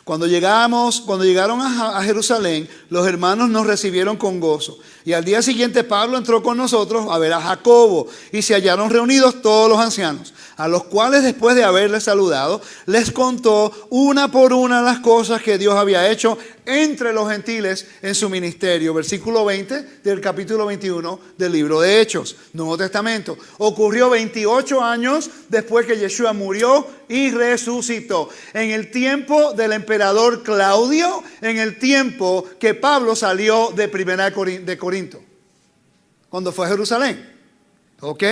Cuando llegaron a Jerusalén, los hermanos nos recibieron con gozo. Y al día siguiente Pablo entró con nosotros a ver a Jacobo. Y se hallaron reunidos todos los ancianos, a los cuales después de haberles saludado, les contó una por una las cosas que Dios había hecho entre los gentiles en su ministerio. Versículo 20 del capítulo 21 del libro de Hechos, Nuevo Testamento. Ocurrió 28 años después que Yeshua murió y resucitó. En el tiempo del emperador Claudio, en el tiempo que Pablo salió de Primera de Corinto, cuando fue a Jerusalén. ¿Ok?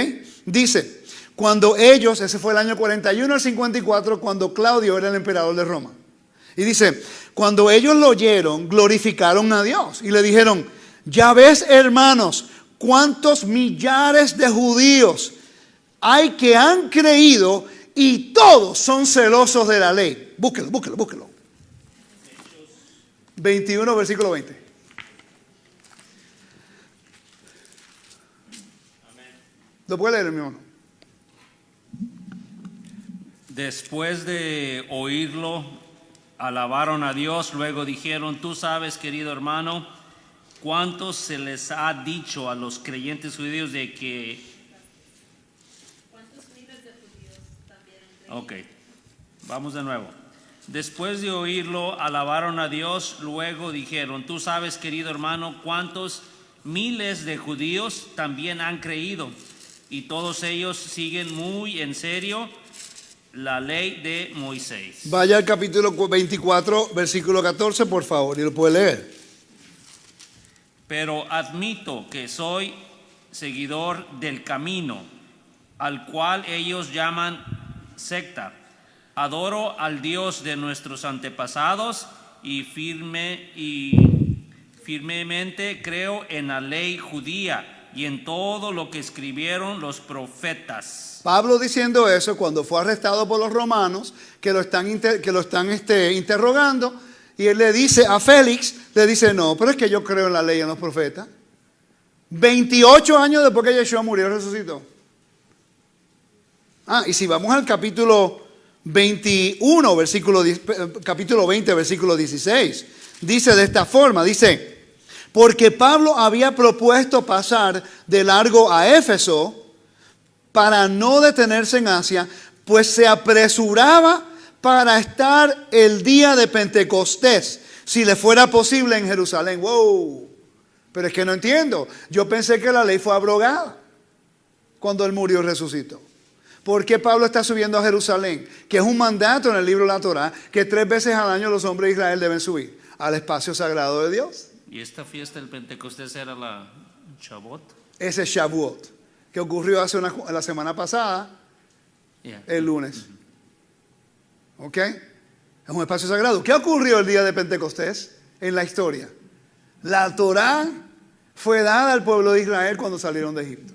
Dice, cuando ellos, ese fue el año 41 al 54, cuando Claudio era el emperador de Roma. Y dice, cuando ellos lo oyeron, glorificaron a Dios y le dijeron, ya ves, hermanos, cuántos millares de judíos hay que han creído y todos son celosos de la ley. Búsquelo. 21, versículo 20. ¿Lo puede leer, mi hermano? Después de oírlo, alabaron a Dios, luego dijeron, tú sabes, querido hermano, ¿cuántos se les ha dicho a los creyentes judíos de que... Ok, vamos de nuevo. Después de oírlo, alabaron a Dios, luego dijeron, tú sabes, querido hermano, cuántos miles de judíos también han creído, y todos ellos siguen muy en serio la ley de Moisés. Vaya al capítulo 24, versículo 14, por favor, y lo puede leer. Pero admito que soy seguidor del camino, al cual ellos llaman secta. Adoro al Dios de nuestros antepasados y firmemente creo en la ley judía y en todo lo que escribieron los profetas. Pablo diciendo eso cuando fue arrestado por los romanos, que lo están interrogando, y él le dice a Félix, le dice, no, pero es que yo creo en la ley y en los profetas. 28 años después que Yeshua murió y resucitó. Y si vamos al capítulo 21, capítulo 20, versículo 16, dice de esta forma, dice, porque Pablo había propuesto pasar de largo a Éfeso para no detenerse en Asia, pues se apresuraba para estar el día de Pentecostés, si le fuera posible en Jerusalén. ¡Wow! Pero es que no entiendo. Yo pensé que la ley fue abrogada cuando él murió y resucitó. ¿Por qué Pablo está subiendo a Jerusalén? Que es un mandato en el libro de la Torá, que 3 veces al año los hombres de Israel deben subir al espacio sagrado de Dios. ¿Y esta fiesta del Pentecostés era la Shavuot? Ese Shavuot, que ocurrió la semana pasada, el lunes. ¿Ok? Es un espacio sagrado. ¿Qué ocurrió el día de Pentecostés en la historia? La Torá fue dada al pueblo de Israel cuando salieron de Egipto.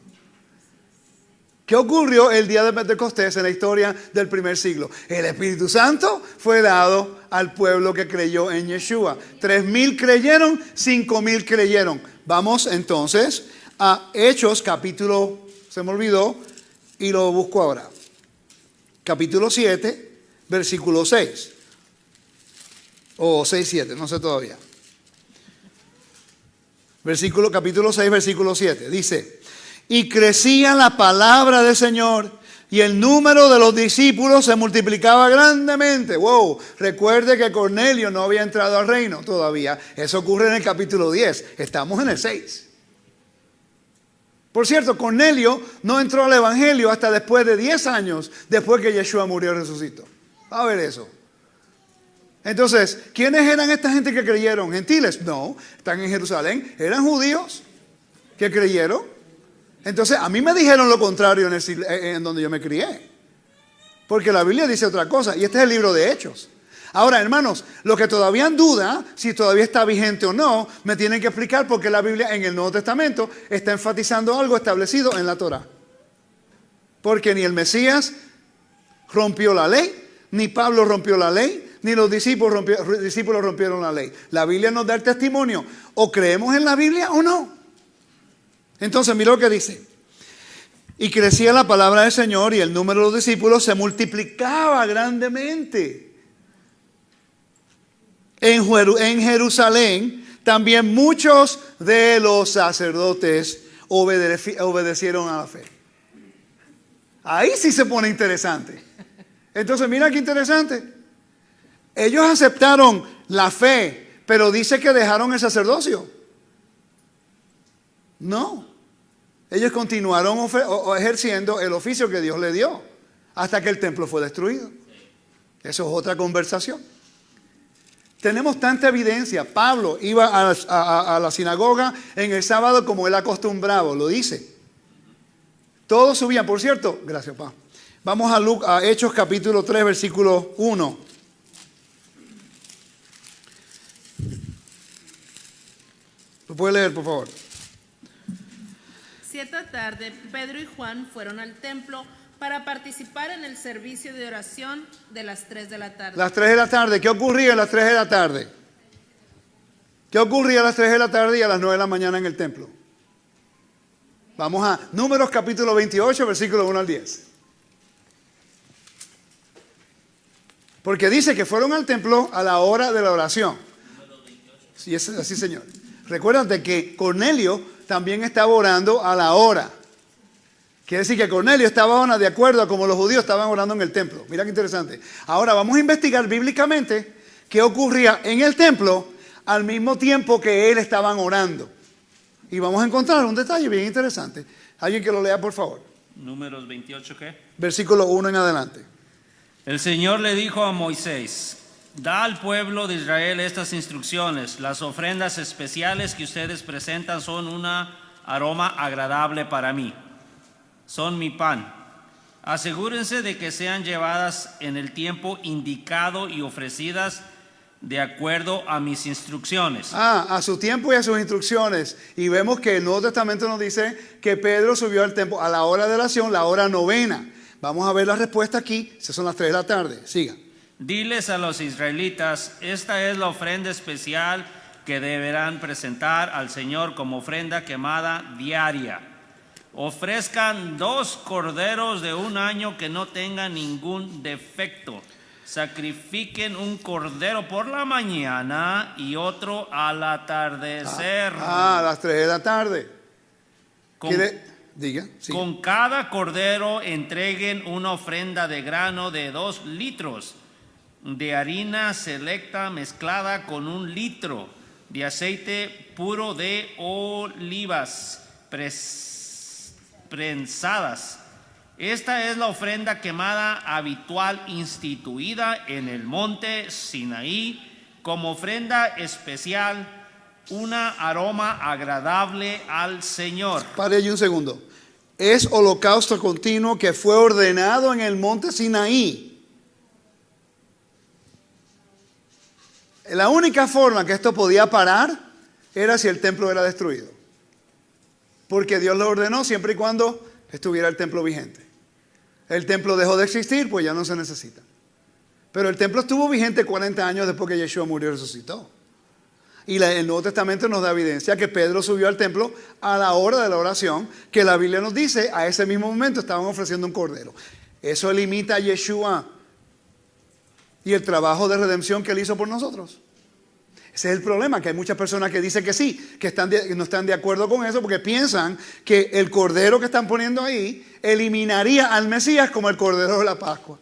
¿Qué ocurrió el día de Pentecostés en la historia del primer siglo? El Espíritu Santo fue dado al pueblo que creyó en Yeshua. 3,000 creyeron, 5,000 creyeron. Vamos entonces a Hechos, capítulo, se me olvidó, y lo busco ahora. Capítulo 7, versículo 6. O 6, 7, no sé todavía. Capítulo 6, versículo 7. Dice, y crecía la palabra del Señor y el número de los discípulos se multiplicaba grandemente. Wow, recuerde que Cornelio no había entrado al reino todavía. Eso ocurre en el capítulo 10. Estamos en el 6. Por cierto, Cornelio no entró al evangelio hasta después de 10 años, después que Yeshua murió y resucitó. Va a ver eso. Entonces, ¿quiénes eran esta gente que creyeron? ¿Gentiles? No, están en Jerusalén. Eran judíos que creyeron. Entonces, a mí me dijeron lo contrario en donde yo me crié. Porque la Biblia dice otra cosa. Y este es el libro de Hechos. Ahora, hermanos, los que todavía dudan si todavía está vigente o no, me tienen que explicar por qué la Biblia en el Nuevo Testamento está enfatizando algo establecido en la Torá. Porque ni el Mesías rompió la ley, ni Pablo rompió la ley, ni los discípulos rompieron la ley. La Biblia nos da el testimonio. O creemos en la Biblia o no. Entonces, mira lo que dice. Y crecía la palabra del Señor y el número de los discípulos se multiplicaba grandemente. En Jerusalén también muchos de los sacerdotes obedecieron a la fe. Ahí sí se pone interesante. Entonces, mira qué interesante. Ellos aceptaron la fe, pero dice que dejaron el sacerdocio. No. Ellos continuaron ejerciendo el oficio que Dios le dio hasta que el templo fue destruido. Eso es otra conversación. Tenemos tanta evidencia. Pablo iba a la sinagoga en el sábado como él acostumbraba, lo dice. Todos subían, por cierto, gracias, pa. Vamos a Hechos capítulo 3, versículo 1. ¿Lo puede leer, por favor? Cierta tarde, Pedro y Juan fueron al templo para participar en el servicio de oración de las 3 de la tarde. Las 3 de la tarde. ¿Qué ocurría a las 3 de la tarde? ¿Qué ocurría a las 3 de la tarde y a las 9 de la mañana en el templo? Vamos a Números capítulo 28, versículo 1 al 10. Porque dice que fueron al templo a la hora de la oración. Sí, es así, Señor. Recuérdate que Cornelio también estaba orando a la hora. Quiere decir que Cornelio estaba orando de acuerdo a como los judíos estaban orando en el templo. Mira qué interesante. Ahora vamos a investigar bíblicamente qué ocurría en el templo al mismo tiempo que él estaban orando. Y vamos a encontrar un detalle bien interesante. Alguien que lo lea, por favor. Números 28, ¿qué? Versículo 1 en adelante. El Señor le dijo a Moisés: da al pueblo de Israel estas instrucciones. Las ofrendas especiales que ustedes presentan son un aroma agradable para mí. Son mi pan. Asegúrense de que sean llevadas en el tiempo indicado y ofrecidas de acuerdo a mis instrucciones. A su tiempo y a sus instrucciones. Y vemos que el Nuevo Testamento nos dice que Pedro subió al templo a la hora de oración, la hora novena. Vamos a ver la respuesta aquí. Esas son las 3 de la tarde. Siga. Diles a los israelitas: esta es la ofrenda especial que deberán presentar al Señor como ofrenda quemada diaria. Ofrezcan 2 corderos de un año que no tengan ningún defecto. Sacrifiquen un cordero por la mañana y otro al atardecer. A las 3 de la tarde. Con, Diga. Siga. con cada cordero entreguen una ofrenda de grano de 2 litros de harina selecta mezclada con 1 litro de aceite puro de olivas prensadas. Esta es la ofrenda quemada habitual instituida en el monte Sinaí como ofrenda especial, un aroma agradable al Señor. Pare allí un segundo. Es holocausto continuo que fue ordenado en el monte Sinaí. La única forma que esto podía parar era si el templo era destruido. Porque Dios lo ordenó siempre y cuando estuviera el templo vigente. El templo dejó de existir, pues ya no se necesita. Pero el templo estuvo vigente 40 años después que Yeshua murió y resucitó. Y el Nuevo Testamento nos da evidencia que Pedro subió al templo a la hora de la oración, que la Biblia nos dice, a ese mismo momento estaban ofreciendo un cordero. Eso limita a Yeshua y el trabajo de redención que él hizo por nosotros. Ese es el problema, que hay muchas personas que dicen que sí, que no están de acuerdo con eso porque piensan que el cordero que están poniendo ahí eliminaría al Mesías como el cordero de la Pascua.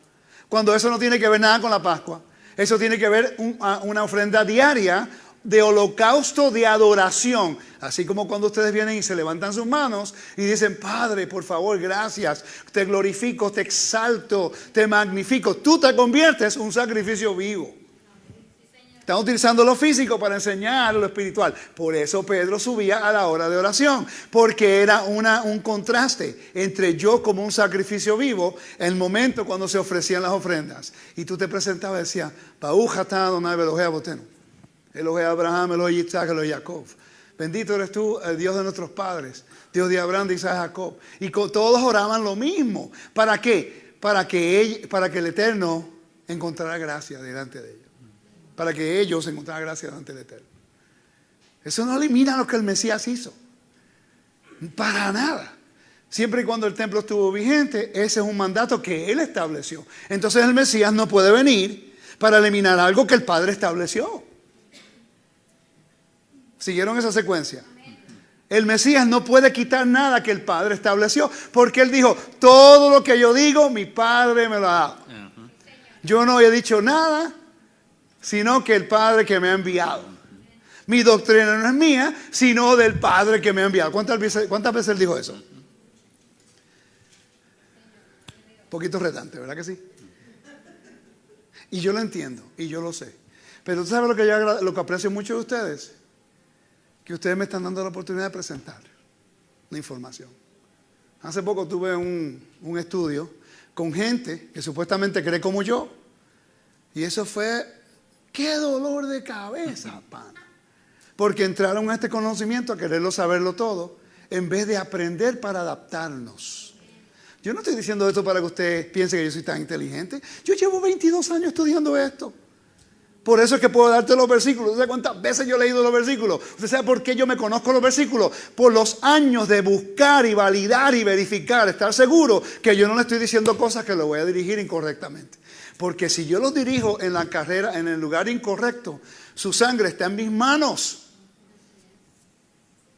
Cuando eso no tiene que ver nada con la Pascua. Eso tiene que ver una ofrenda diaria de holocausto de adoración. Así como cuando ustedes vienen y se levantan sus manos y dicen: Padre, por favor, gracias, te glorifico, te exalto, te magnifico. Tú te conviertes en un sacrificio vivo. Están utilizando lo físico para enseñar lo espiritual. Por eso Pedro subía a la hora de oración, porque era un contraste entre yo como un sacrificio vivo, el momento cuando se ofrecían las ofrendas. Y tú te presentabas y decías: Baruch atah Adonai Elohei Avotenu, Elohei Abraham, Elohei Yitzhak, Elohei Jacob. Bendito eres tú, el Dios de nuestros padres, Dios de Abraham, de Isaac y Jacob. Y todos oraban lo mismo. ¿Para qué? Para que el Eterno encontrara gracia delante de ellos. Para que ellos encontraran gracia delante del Eterno. Eso no elimina lo que el Mesías hizo. Para nada. Siempre y cuando el templo estuvo vigente, ese es un mandato que Él estableció. Entonces el Mesías no puede venir para eliminar algo que el Padre estableció. ¿Siguieron esa secuencia? El Mesías no puede quitar nada que el Padre estableció, porque Él dijo: todo lo que yo digo, mi Padre me lo ha dado. Yo no he dicho nada, sino que el Padre que me ha enviado. Mi doctrina no es mía, sino del Padre que me ha enviado. ¿Cuántas veces Él dijo eso? Un poquito retante, ¿verdad que sí? Y yo lo entiendo, y yo lo sé. Pero ¿tú sabes lo que aprecio mucho de ustedes? Que ustedes me están dando la oportunidad de presentar la información. Hace poco tuve un estudio con gente que supuestamente cree como yo. Y eso fue... ¡Qué dolor de cabeza, pana! Porque entraron a este conocimiento a quererlo saberlo todo, en vez de aprender para adaptarnos. Yo no estoy diciendo esto para que usted piense que yo soy tan inteligente. Yo llevo 22 años estudiando esto. Por eso es que puedo darte los versículos. ¿Usted sabe cuántas veces yo he leído los versículos? ¿Usted sabe por qué yo me conozco los versículos? Por los años de buscar y validar y verificar, estar seguro que yo no le estoy diciendo cosas que lo voy a dirigir incorrectamente. Porque si yo los dirijo en la carrera, en el lugar incorrecto, su sangre está en mis manos.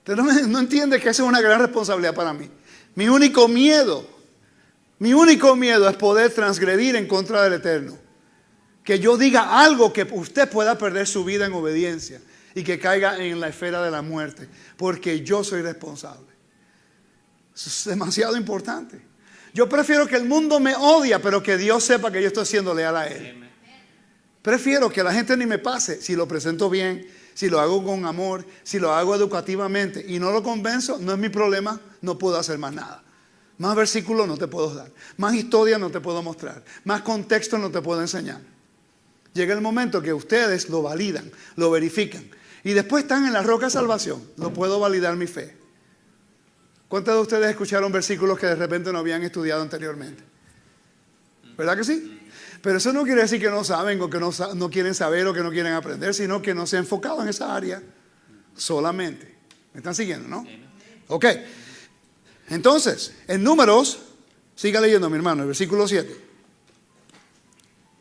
Usted no entiende que esa es una gran responsabilidad para mí. Mi único miedo es poder transgredir en contra del Eterno. Que yo diga algo que usted pueda perder su vida en obediencia y que caiga en la esfera de la muerte, porque yo soy responsable. Eso es demasiado importante. Yo prefiero que el mundo me odie, pero que Dios sepa que yo estoy siendo leal a Él. Prefiero que la gente ni me pase si lo presento bien, si lo hago con amor, si lo hago educativamente y no lo convenzo, no es mi problema, no puedo hacer más nada. Más versículos no te puedo dar, más historia no te puedo mostrar, más contexto no te puedo enseñar. Llega el momento que ustedes lo validan, lo verifican y después están en la roca de salvación. No puedo validar mi fe. ¿Cuántos de ustedes escucharon versículos que de repente no habían estudiado anteriormente? ¿Verdad que sí? Pero eso no quiere decir que no saben o que no quieren saber o que no quieren aprender, sino que no se han enfocado en esa área solamente. ¿Me están siguiendo, no? Ok. Entonces, en Números, siga leyendo, mi hermano, el versículo 7.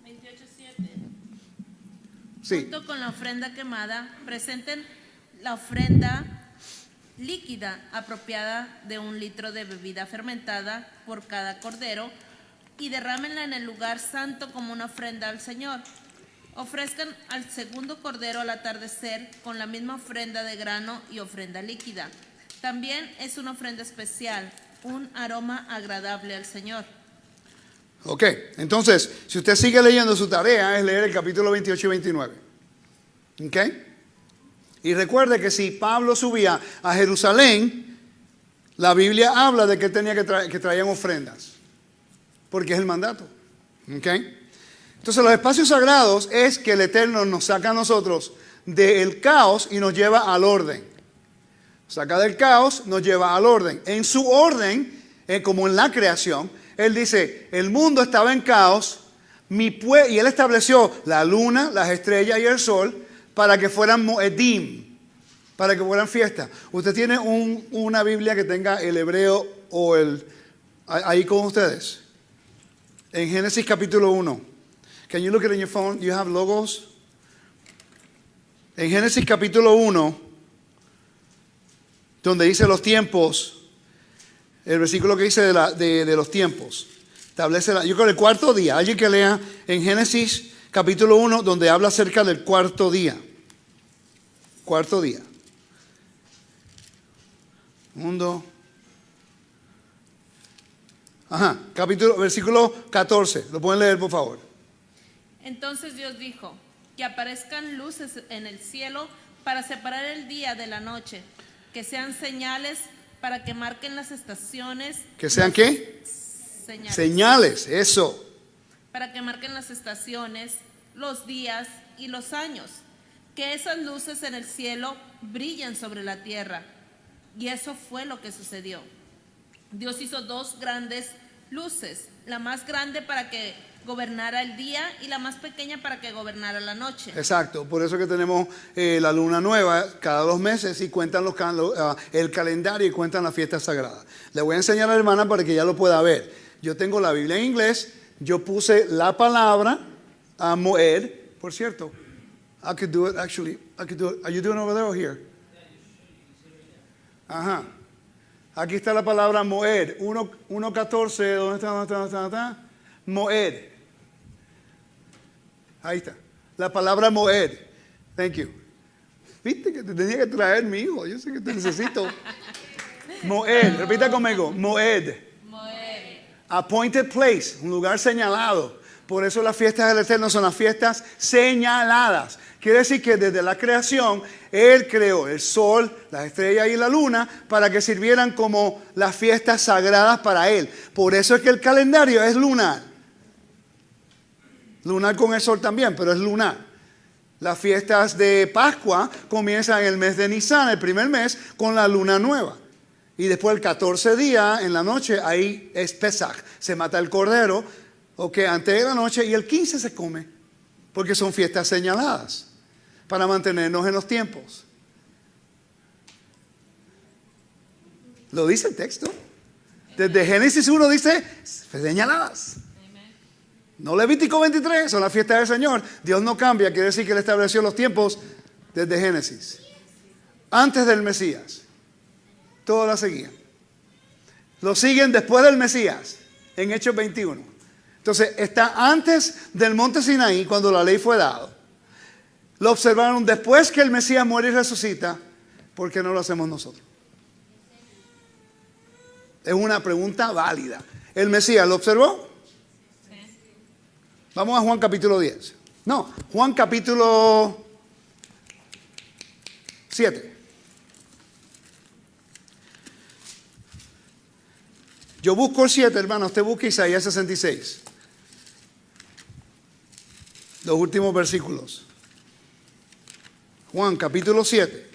28:7. Sí. Junto con la ofrenda quemada, presenten la ofrenda líquida apropiada de 1 litro de bebida fermentada por cada cordero y derrámenla en el lugar santo como una ofrenda al Señor. Ofrezcan al segundo cordero al atardecer con la misma ofrenda de grano y ofrenda líquida. También es una ofrenda especial, un aroma agradable al Señor. Ok, entonces, si usted sigue leyendo, su tarea es leer el capítulo 28 y 29. Ok. Y recuerde que si Pablo subía a Jerusalén, la Biblia habla de que él tenía que traían ofrendas, porque es el mandato. ¿Ok? Entonces los espacios sagrados es que el Eterno nos saca a nosotros del caos y nos lleva al orden. Saca del caos, nos lleva al orden. En su orden, como en la creación, Él dice, el mundo estaba en caos, y Él estableció la luna, las estrellas y el sol para que fueran moedim, para que fueran fiestas. Usted tiene una Biblia que tenga el hebreo o ahí con ustedes. En Génesis capítulo 1. Can you look at it in your phone? You have logos. En Génesis capítulo 1, donde dice los tiempos, el versículo que dice de los tiempos, establece, yo creo, el cuarto día. Alguien que lea en Génesis capítulo 1, donde habla acerca del cuarto día. Cuarto día. Mundo. Ajá, versículo 14. ¿Lo pueden leer, por favor? Entonces Dios dijo, que aparezcan luces en el cielo para separar el día de la noche, que sean señales para que marquen las estaciones. ¿Que sean qué? Señales. Señales, eso. Para que marquen las estaciones, los días y los años. Que esas luces en el cielo brillen sobre la tierra. Y eso fue lo que sucedió. Dios hizo 2 grandes luces, la más grande para que gobernara el día y la más pequeña para que gobernara la noche. Exacto, por eso que tenemos la luna nueva cada 2 meses y cuentan el calendario y cuentan las fiestas sagradas. Le voy a enseñar a la hermana para que ya lo pueda ver. Yo tengo la Biblia en inglés, yo puse la palabra moed, por cierto. I could do it actually. I could do it. Are you doing it over there or here? Ajá. Aquí está la palabra moed. 1:14. ¿Dónde está? Moed. Ahí está. La palabra moed. Thank you. Viste que te tenía que traer mi hijo. Yo sé que te necesito. Moed. Repita conmigo. Moed. Appointed place. Un lugar señalado. Por eso las fiestas del Eterno son las fiestas señaladas. Quiere decir que desde la creación, Él creó el sol, las estrellas y la luna para que sirvieran como las fiestas sagradas para Él. Por eso es que el calendario es lunar. Lunar con el sol también, pero es lunar. Las fiestas de Pascua comienzan en el mes de Nisan, el primer mes, con la luna nueva. Y después el 14 día, en la noche, ahí es Pesach. Se mata el cordero, antes de la noche, y el 15 se come. Porque son fiestas señaladas para mantenernos en los tiempos. Lo dice el texto. Desde Génesis 1 dice señaladas. No Levítico 23, son las fiestas del Señor. Dios no cambia, quiere decir que Él estableció los tiempos desde Génesis. Antes del Mesías. Todos la seguían. Lo siguen después del Mesías, en Hechos 21. Entonces, está antes del monte Sinaí, cuando la ley fue dada. Lo observaron después que el Mesías muere y resucita. ¿Por qué no lo hacemos nosotros? Es una pregunta válida. ¿El Mesías lo observó? Vamos a Juan capítulo 10. No, Juan capítulo 7. Yo busco el 7, hermano. Usted busca Isaías 66. Los últimos versículos. Juan capítulo 7.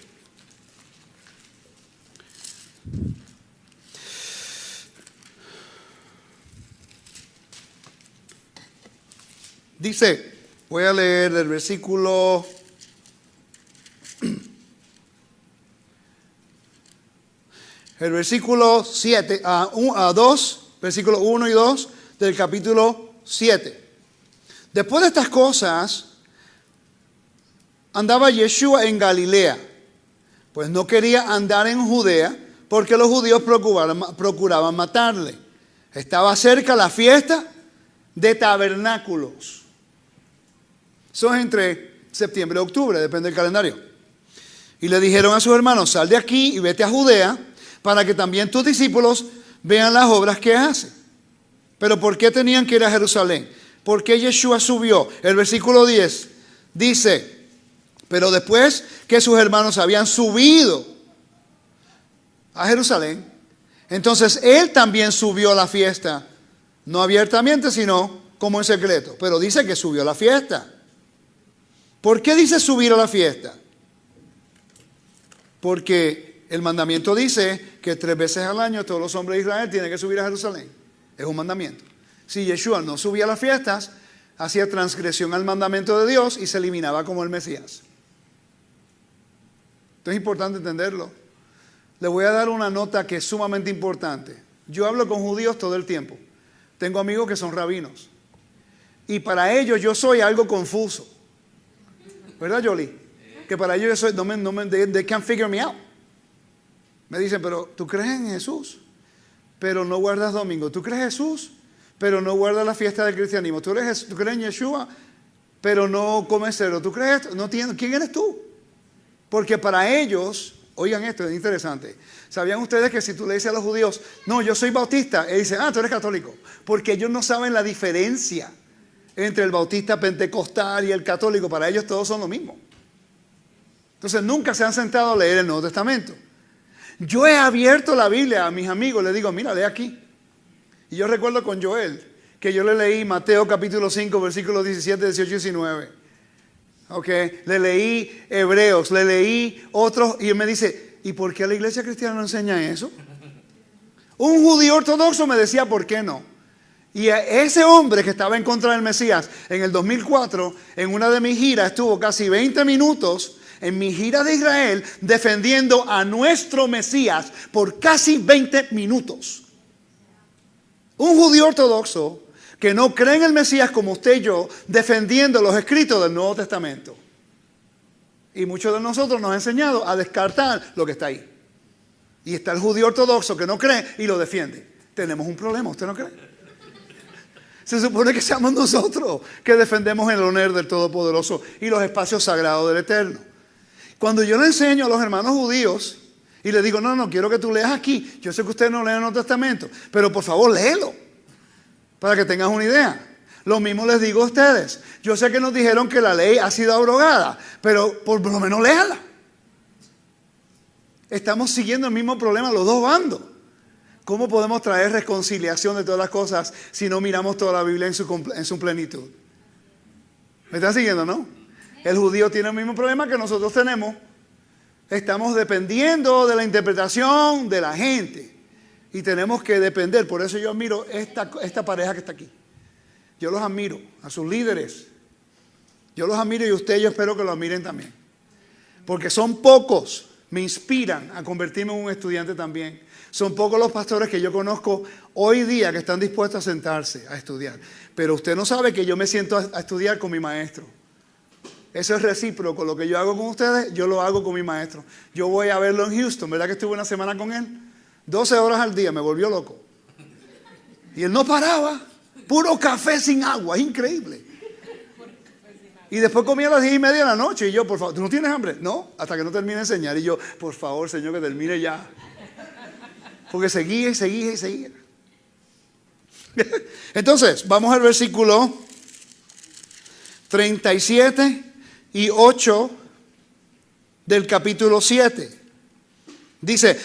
Dice, voy a leer del versículo el versículo 7 a 2, versículo 1 y 2 del capítulo 7. Después de estas cosas, andaba Yeshua en Galilea, pues no quería andar en Judea, porque los judíos procuraban matarle. Estaba cerca la fiesta de tabernáculos. Eso es entre septiembre y octubre, depende del calendario. Y le dijeron a sus hermanos, sal de aquí y vete a Judea, para que también tus discípulos vean las obras que hace. Pero ¿por qué tenían que ir a Jerusalén? ¿Por qué Yeshua subió? El versículo 10 dice, pero después que sus hermanos habían subido a Jerusalén, entonces él también subió a la fiesta, no abiertamente, sino como en secreto. Pero dice que subió a la fiesta. ¿Por qué dice subir a la fiesta? Porque el mandamiento dice que 3 veces al año todos los hombres de Israel tienen que subir a Jerusalén. Es un mandamiento. Si Yeshua no subía a las fiestas, hacía transgresión al mandamiento de Dios y se eliminaba como el Mesías. Esto es importante entenderlo. Le voy a dar una nota que es sumamente importante. Yo hablo con judíos todo el tiempo. Tengo amigos que son rabinos. Y para ellos yo soy algo confuso. ¿Verdad, Jolie? Que para ellos yo soy, they can't figure me out. Me dicen, pero tú crees en Jesús, pero no guardas domingo. Tú crees en Jesús, pero no guardas la fiesta del cristianismo. Tú crees en Yeshua, pero no comes cerdo. ¿Tú crees esto? No entiendo. ¿Quién eres tú? Porque para ellos, oigan esto, es interesante. ¿Sabían ustedes que si tú le dices a los judíos, no, yo soy bautista? Ellos dicen, tú eres católico. Porque ellos no saben la diferencia entre el bautista pentecostal y el católico. Para ellos todos son lo mismo. Entonces nunca se han sentado a leer el Nuevo Testamento. Yo he abierto la Biblia a mis amigos, les digo, mira, lee aquí. Y yo recuerdo con Joel que yo le leí Mateo capítulo 5, versículos 17, 18 y 19. Le leí Hebreos, le leí otros, y él me dice, ¿y por qué la iglesia cristiana no enseña eso? Un judío ortodoxo me decía, ¿por qué no? Y ese hombre que estaba en contra del Mesías en el 2004, en una de mis giras, estuvo casi 20 minutos en mi gira de Israel defendiendo a nuestro Mesías por casi 20 minutos. Un judío ortodoxo que no cree en el Mesías como usted y yo, defendiendo los escritos del Nuevo Testamento. Y muchos de nosotros nos han enseñado a descartar lo que está ahí. Y está el judío ortodoxo que no cree y lo defiende. Tenemos un problema, ¿usted no cree? Se supone que seamos nosotros que defendemos el honor del Todopoderoso y los espacios sagrados del Eterno. Cuando yo le enseño a los hermanos judíos y les digo, no, quiero que tú leas aquí. Yo sé que ustedes no leen el Nuevo Testamento, pero por favor léelo para que tengas una idea. Lo mismo les digo a ustedes. Yo sé que nos dijeron que la ley ha sido abrogada, pero por lo menos léala. Estamos siguiendo el mismo problema los dos bandos. ¿Cómo podemos traer reconciliación de todas las cosas si no miramos toda la Biblia en su plenitud? ¿Me están siguiendo, no? El judío tiene el mismo problema que nosotros tenemos. Estamos dependiendo de la interpretación de la gente. Y tenemos que depender. Por eso yo admiro esta pareja que está aquí. Yo los admiro, a sus líderes. Yo los admiro y ustedes yo espero que lo admiren también. Porque son pocos, me inspiran a convertirme en un estudiante también. Son pocos los pastores que yo conozco hoy día que están dispuestos a sentarse a estudiar. Pero usted no sabe que yo me siento a estudiar con mi maestro. Eso es recíproco. Lo que yo hago con ustedes, yo lo hago con mi maestro. Yo voy a verlo en Houston, ¿verdad que estuve una semana con él? 12 horas al día, me volvió loco. Y él no paraba, puro café sin agua, es increíble. Y después comía a las 10:30 de la noche y yo, por favor, ¿tú no tienes hambre? No, hasta que no termine de enseñar. Y yo, por favor, Señor, que termine ya. Porque seguía y seguía y seguía. Entonces, vamos al versículo 37 y 8 del capítulo 7. Dice,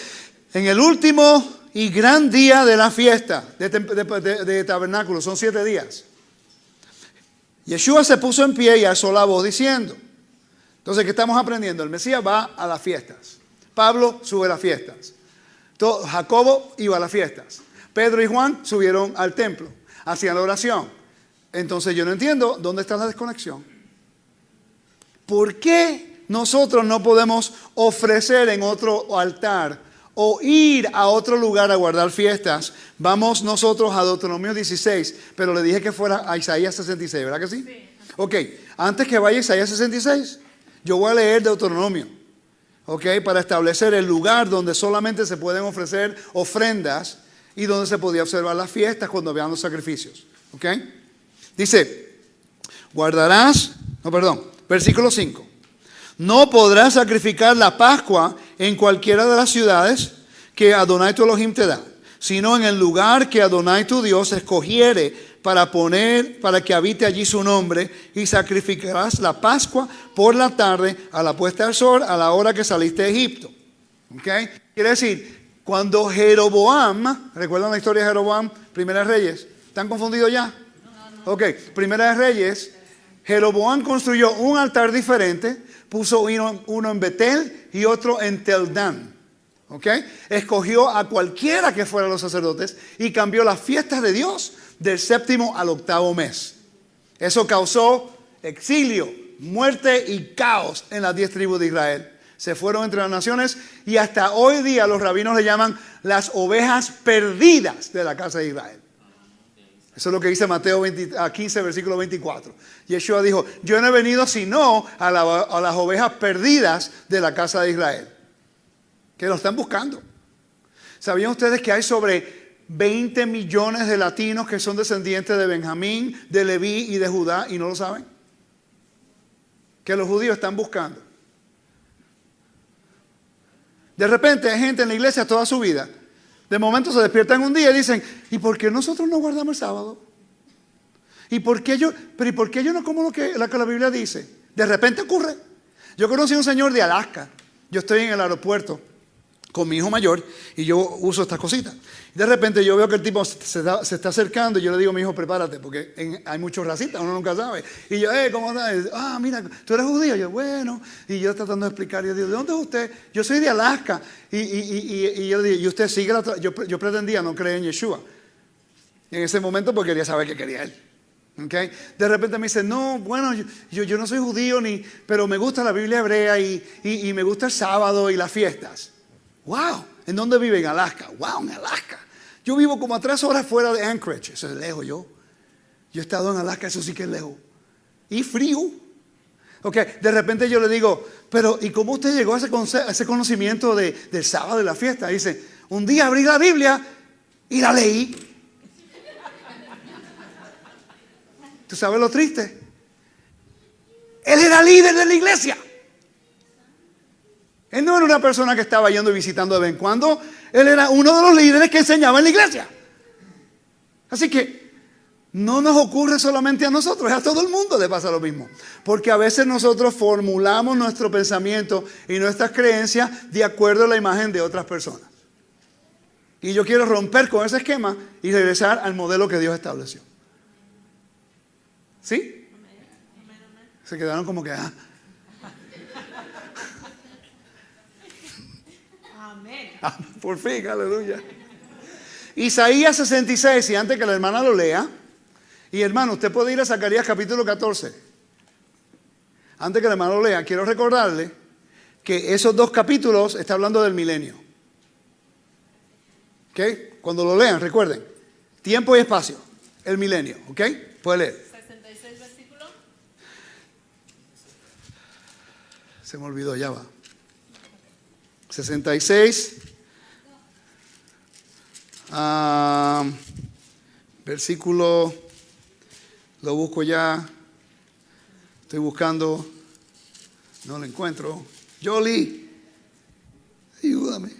en el último y gran día de la fiesta de tabernáculo, son 7 días, Yeshua se puso en pie y alzó la voz diciendo. Entonces, ¿qué estamos aprendiendo? El Mesías va a las fiestas. Pablo sube a las fiestas. Jacobo iba a las fiestas. Pedro y Juan subieron al templo, hacían la oración. Entonces yo no entiendo dónde está la desconexión. ¿Por qué nosotros no podemos ofrecer en otro altar o ir a otro lugar a guardar fiestas? Vamos nosotros a Deuteronomio 16, pero le dije que fuera a Isaías 66, ¿verdad que sí? Sí. Ok, antes que vaya a Isaías 66, yo voy a leer Deuteronomio, ok, para establecer el lugar donde solamente se pueden ofrecer ofrendas y donde se podía observar las fiestas cuando vean los sacrificios, ok. Dice, versículo 5. No podrás sacrificar la Pascua en cualquiera de las ciudades que Adonai tu Elohim te da, sino en el lugar que Adonai tu Dios escogiere para que habite allí su nombre, y sacrificarás la Pascua por la tarde a la puesta del sol, a la hora que saliste de Egipto. ¿Okay? Quiere decir, cuando Jeroboam, ¿recuerdan la historia de Jeroboam? Primera de Reyes. ¿Están confundidos ya? Ok, Primera de Reyes, Jeroboam construyó un altar diferente, puso uno en Betel y otro en Teldán. ¿Ok? Escogió a cualquiera que fuera los sacerdotes y cambió las fiestas de Dios del 7º al 8º mes. Eso causó exilio, muerte y caos en las 10 tribus de Israel. Se fueron entre las naciones y hasta hoy día los rabinos le llaman las ovejas perdidas de la casa de Israel. Eso es lo que dice Mateo 15, versículo 24. Yeshua dijo, yo no he venido sino a las ovejas perdidas de la casa de Israel, que lo están buscando. ¿Sabían ustedes que hay sobre 20 millones de latinos que son descendientes de Benjamín, de Leví y de Judá y no lo saben? Que los judíos están buscando. De repente hay gente en la iglesia toda su vida. De momento se despiertan un día y dicen, ¿y por qué nosotros no guardamos el sábado? ¿Y por qué yo no como lo que la Biblia dice? De repente ocurre. Yo conocí a un señor de Alaska. Yo estoy en el aeropuerto con mi hijo mayor y yo uso estas cositas. De repente yo veo que el tipo se está acercando y yo le digo a mi hijo, prepárate, porque hay muchos racistas, uno nunca sabe. Y yo, ¿cómo estás? Mira, ¿tú eres judío? Y yo, bueno. Y yo tratando de explicar, yo digo, ¿de dónde es usted? Yo soy de Alaska. Y yo le digo, ¿y usted sigue yo pretendía no creer en Yeshua en ese momento porque quería saber qué quería él. ¿Okay? De repente me dice, no, bueno, yo no soy judío, pero me gusta la Biblia hebrea y me gusta el sábado y las fiestas. ¡Wow! ¿En dónde vive? En Alaska. ¡Wow! En Alaska. Yo vivo como a 3 horas fuera de Anchorage. Eso es lejos yo. Yo he estado en Alaska, eso sí que es lejos. Y frío. Ok, de repente yo le digo, pero ¿y cómo usted llegó a ese conocimiento del sábado de la fiesta? Dice, un día abrí la Biblia y la leí. ¿Tú sabes lo triste? Él era líder de la iglesia. Él no era una persona que estaba yendo y visitando de vez en cuando. Él era uno de los líderes que enseñaba en la iglesia. Así que no nos ocurre solamente a nosotros, a todo el mundo le pasa lo mismo. Porque a veces nosotros formulamos nuestro pensamiento y nuestras creencias de acuerdo a la imagen de otras personas. Y yo quiero romper con ese esquema y regresar al modelo que Dios estableció. ¿Sí? Se quedaron como que... Por fin, aleluya. Isaías 66, y antes que la hermana lo lea, y hermano, usted puede ir a Zacarías capítulo 14. Antes que la hermana lo lea, quiero recordarle que esos 2 capítulos está hablando del milenio. ¿Ok? Cuando lo lean, recuerden, tiempo y espacio, el milenio. ¿Ok? Puede leer. 66 versículo. Se me olvidó, ya va. 66. Versículo, lo busco ya. Estoy buscando. No lo encuentro. Jolie, ayúdame.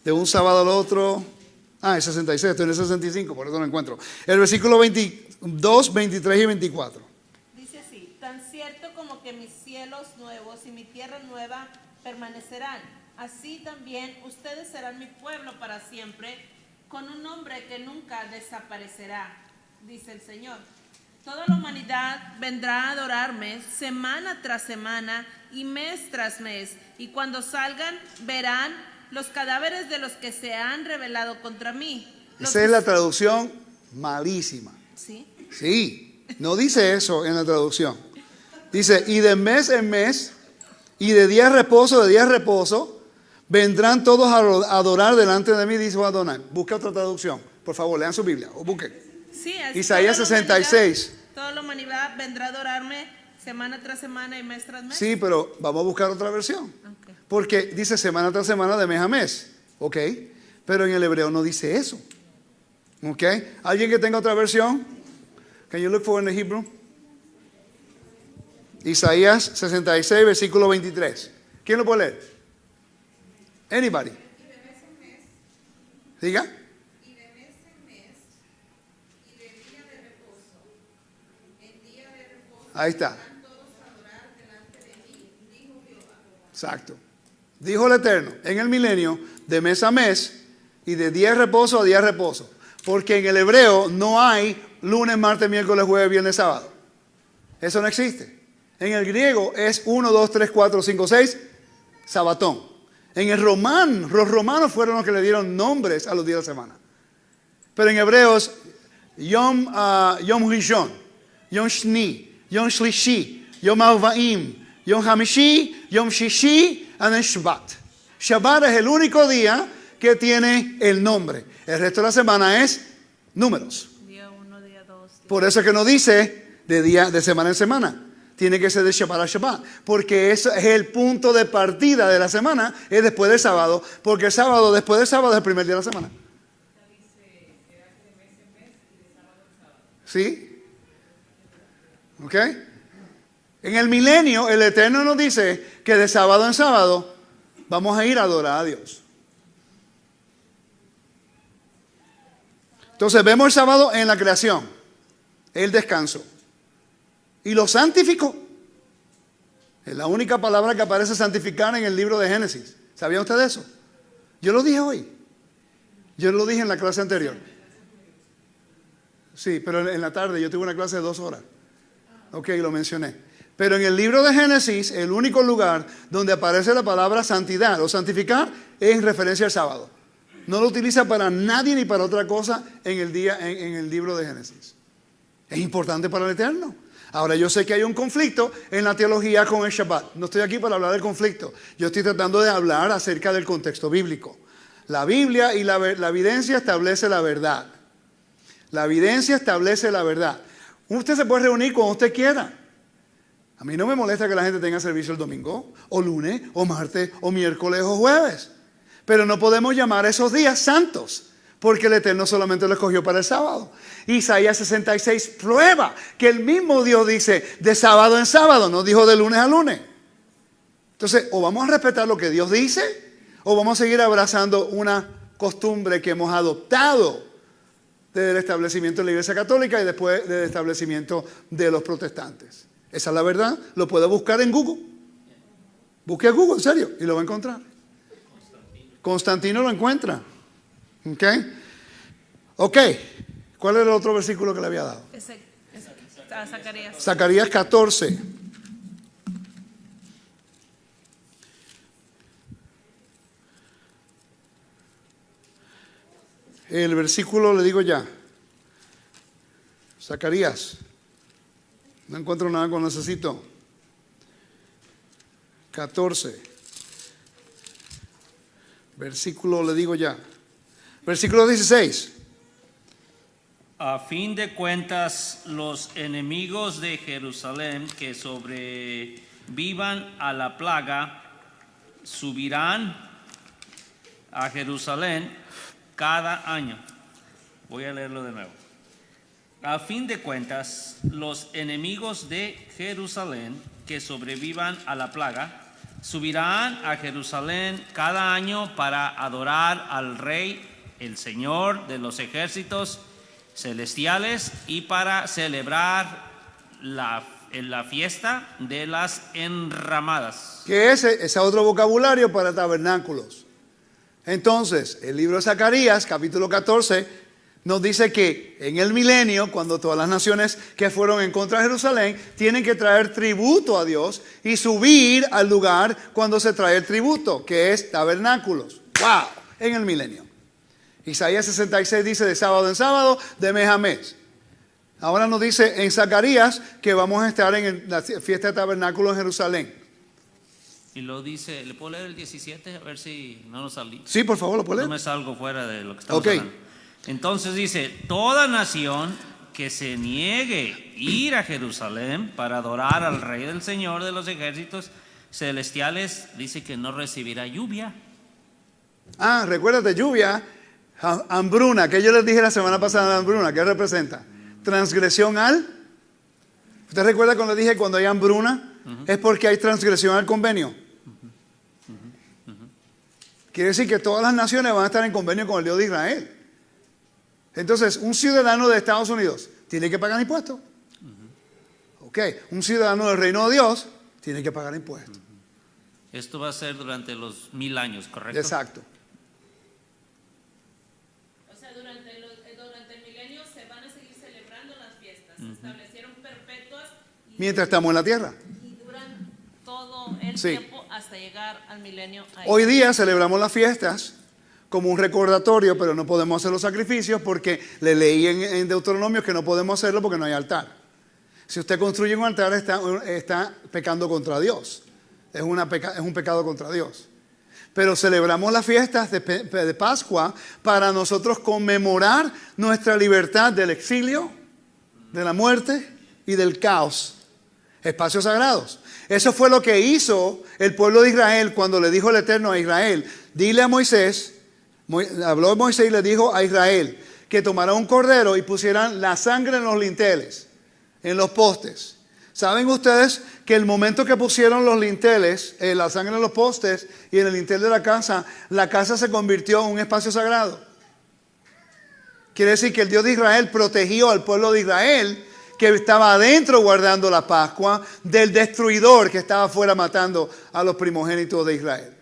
De un sábado al otro. El 66, estoy en el 65, por eso no lo encuentro. El versículo 22, 23 y 24. Dice así: tan cierto como que mis cielos nuevos y mi tierra nueva permanecerán, así también ustedes serán mi pueblo para siempre, con un nombre que nunca desaparecerá, dice el Señor. Toda la humanidad vendrá a adorarme semana tras semana y mes tras mes, y cuando salgan verán los cadáveres de los que se han rebelado contra mí. Esa es la traducción malísima. ¿Sí? Sí, no dice eso en la traducción. Dice, y de mes en mes, y de día de día de reposo, vendrán todos a adorar delante de mí, dice Adonai. Busque otra traducción, por favor, lean su Biblia, o busquen. Sí, así Isaías 66. Toda la humanidad vendrá a adorarme semana tras semana y mes tras mes. Sí, pero vamos a buscar otra versión. Okay. Porque dice semana tras semana, de mes a mes. ¿Ok? Pero en el hebreo no dice eso. ¿Ok? ¿Alguien que tenga otra versión? Can you look for in the Hebrew? Isaías 66, versículo 23. ¿Quién lo puede leer? Anybody. Diga. Y de mes en mes, y de día de reposo, en día de reposo, Ahí está. van todos a adorar delante de mí, dijo Jehová. Exacto. Dijo el Eterno, en el milenio, de mes a mes, y de día de reposo a día de reposo. Porque en el hebreo no hay lunes, martes, miércoles, jueves, viernes, sábado. Eso no existe. En el griego es 1, 2, 3, 4, 5, 6, sabatón. En el román, los romanos fueron los que le dieron nombres a los días de la semana. Pero en hebreo es Yom Rishon, Yom Shni, Yom Shlishi, Yom Arvaim, Yom Hamishi, Yom Shishi, and then Shabbat. Shabbat es el único día que tiene el nombre. El resto de la semana es números. Día 1, día 2. Por eso es que no dice de semana en semana. Tiene que ser de Shabbat a Shabbat. Porque eso es el punto de partida de la semana. Es después del sábado. Porque el sábado, después del sábado, es el primer día de la semana. ¿Sí? ¿Ok? En el milenio, el Eterno nos dice que de sábado en sábado vamos a ir a adorar a Dios. Entonces vemos el sábado en la creación, el descanso. Y lo santificó. Es la única palabra que aparece santificar en el libro de Génesis. ¿Sabía usted de eso? Yo lo dije hoy. Yo lo dije en la clase anterior. Sí, pero en la tarde yo tuve una clase de 2 horas. Ok, lo mencioné. Pero en el libro de Génesis, el único lugar donde aparece la palabra santidad o santificar es en referencia al sábado. No lo utiliza para nadie ni para otra cosa en el libro de Génesis. Es importante para el Eterno. Ahora, yo sé que hay un conflicto en la teología con el Shabbat. No estoy aquí para hablar del conflicto. Yo estoy tratando de hablar acerca del contexto bíblico. La Biblia y la evidencia establece la verdad. La evidencia establece la verdad. Usted se puede reunir cuando usted quiera. A mí no me molesta que la gente tenga servicio el domingo, o lunes, o martes, o miércoles, o jueves. Pero no podemos llamar esos días santos, porque el Eterno solamente lo escogió para el sábado. Isaías 66 prueba que el mismo Dios dice de sábado en sábado, no dijo de lunes a lunes. Entonces, o vamos a respetar lo que Dios dice, o vamos a seguir abrazando una costumbre que hemos adoptado desde el establecimiento de la Iglesia Católica y después del establecimiento de los protestantes. Esa es la verdad, lo puede buscar en Google. Busque a Google, en serio, y lo va a encontrar. Constantino lo encuentra. ¿Ok? Ok. ¿Cuál era el otro versículo que le había dado? Zacarías. Zacarías 14. El versículo le digo ya. Zacarías. No encuentro nada que necesito. 14. Versículo le digo ya. Versículo 16. A fin de cuentas, los enemigos de Jerusalén que sobre vivan a la plaga subirán a Jerusalén cada año. Voy a leerlo de nuevo. A fin de cuentas, los enemigos de Jerusalén que sobrevivan a la plaga subirán a Jerusalén cada año para adorar al Rey, el Señor de los ejércitos celestiales, y para celebrar la fiesta de las enramadas. Que ese es otro vocabulario para tabernáculos. Entonces, el libro de Zacarías, capítulo 14, nos dice que en el milenio, cuando todas las naciones que fueron en contra de Jerusalén tienen que traer tributo a Dios y subir al lugar cuando se trae el tributo, que es tabernáculos. ¡Wow! En el milenio. Isaías 66 dice de sábado en sábado, de mes a mes. Ahora nos dice en Zacarías que vamos a estar en la fiesta de tabernáculos en Jerusalén. Y lo dice, ¿le puedo leer el 17? A ver si no nos salí. Sí, por favor, lo puedo No leer. me salgo fuera de lo que estamos Ok. hablando. Entonces dice, toda nación que se niegue ir a Jerusalén para adorar al Rey del Señor de los ejércitos celestiales, dice que no recibirá lluvia. Ah, recuérdate, lluvia, hambruna, que yo les dije la semana pasada, la hambruna, ¿qué representa? Transgresión al. ¿Usted recuerda cuando dije cuando hay hambruna? Es porque hay transgresión al convenio. Quiere decir que todas las naciones van a estar en convenio con el Dios de Israel. Entonces, un ciudadano de Estados Unidos tiene que pagar impuestos. Ok, un ciudadano del reino de Dios tiene que pagar impuestos. Esto va a ser durante los 1000 años, ¿correcto? Exacto. O sea, durante el milenio se van a seguir celebrando las fiestas. Se establecieron perpetuas Mientras estamos en la tierra. y duran todo el Sí. tiempo hasta llegar al milenio. Hoy día celebramos las fiestas como un recordatorio, pero no podemos hacer los sacrificios porque le leí en Deuteronomio que no podemos hacerlo porque no hay altar. Si usted construye un altar está pecando contra Dios. Es un pecado contra Dios. Pero celebramos las fiestas de Pascua para nosotros conmemorar nuestra libertad del exilio, de la muerte y del caos. Espacios sagrados. Eso fue lo que hizo el pueblo de Israel cuando le dijo el Eterno a Israel, dile a Moisés, habló Moisés y le dijo a Israel que tomaran un cordero y pusieran la sangre en los linteles, en los postes. ¿Saben ustedes que el momento que pusieron los linteles, la sangre en los postes y en el lintel de la casa se convirtió en un espacio sagrado? Quiere decir que el Dios de Israel protegió al pueblo de Israel que estaba adentro guardando la Pascua del destruidor que estaba afuera matando a los primogénitos de Israel.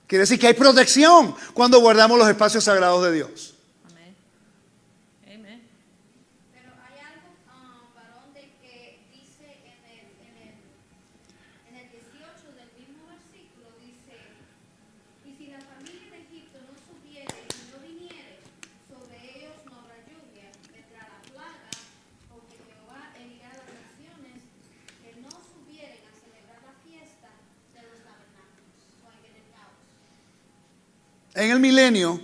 Quiere decir que hay protección cuando guardamos los espacios sagrados de Dios. Amén. Amén. Pero hay algo, varón, de que dice en el 18 del mismo versículo, dice, y si la familia de Egipto no subiere y no viniere, sobre ellos no habrá lluvia, vendrá la plaga, porque Jehová herirá a las naciones que no subieren a celebrar la fiesta de los tabernáculos. O hay que en el caos. En el milenio,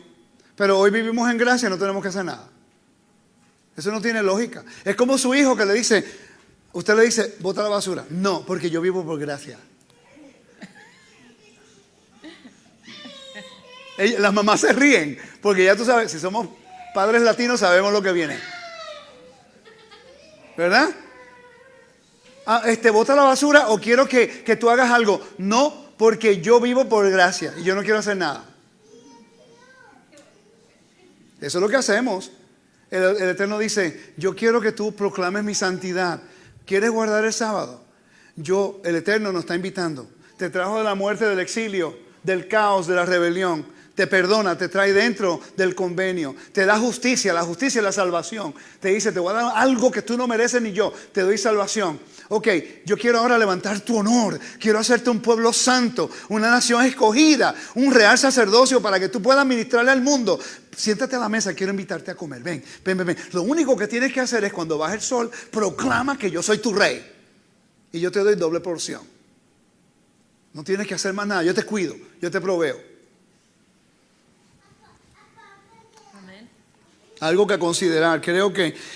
pero hoy vivimos en gracia y no tenemos que hacer nada. Eso no tiene lógica. Es como su hijo que le dice, usted le dice, bota la basura. No, porque yo vivo por gracia. Las mamás se ríen, porque ya tú sabes, si somos padres latinos sabemos lo que viene. ¿Verdad? Bota la basura o quiero que tú hagas algo. No, porque yo vivo por gracia y yo no quiero hacer nada. Eso es lo que hacemos. El Eterno dice, yo quiero que tú proclames mi santidad. ¿Quieres guardar el sábado? El Eterno nos está invitando. Te trajo de la muerte, del exilio, del caos, de la rebelión. Te perdona, te trae dentro del convenio. Te da justicia, la justicia es la salvación. Te dice, te voy a dar algo que tú no mereces ni yo. Te doy salvación. Ok, yo quiero ahora levantar tu honor. Quiero hacerte un pueblo santo, una nación escogida, un real sacerdocio para que tú puedas ministrarle al mundo. Siéntate a la mesa, quiero invitarte a comer. Ven. Lo único que tienes que hacer es cuando baje el sol, proclama que yo soy tu rey. Y yo te doy doble porción. No tienes que hacer más nada, yo te cuido, yo te proveo. Algo que considerar.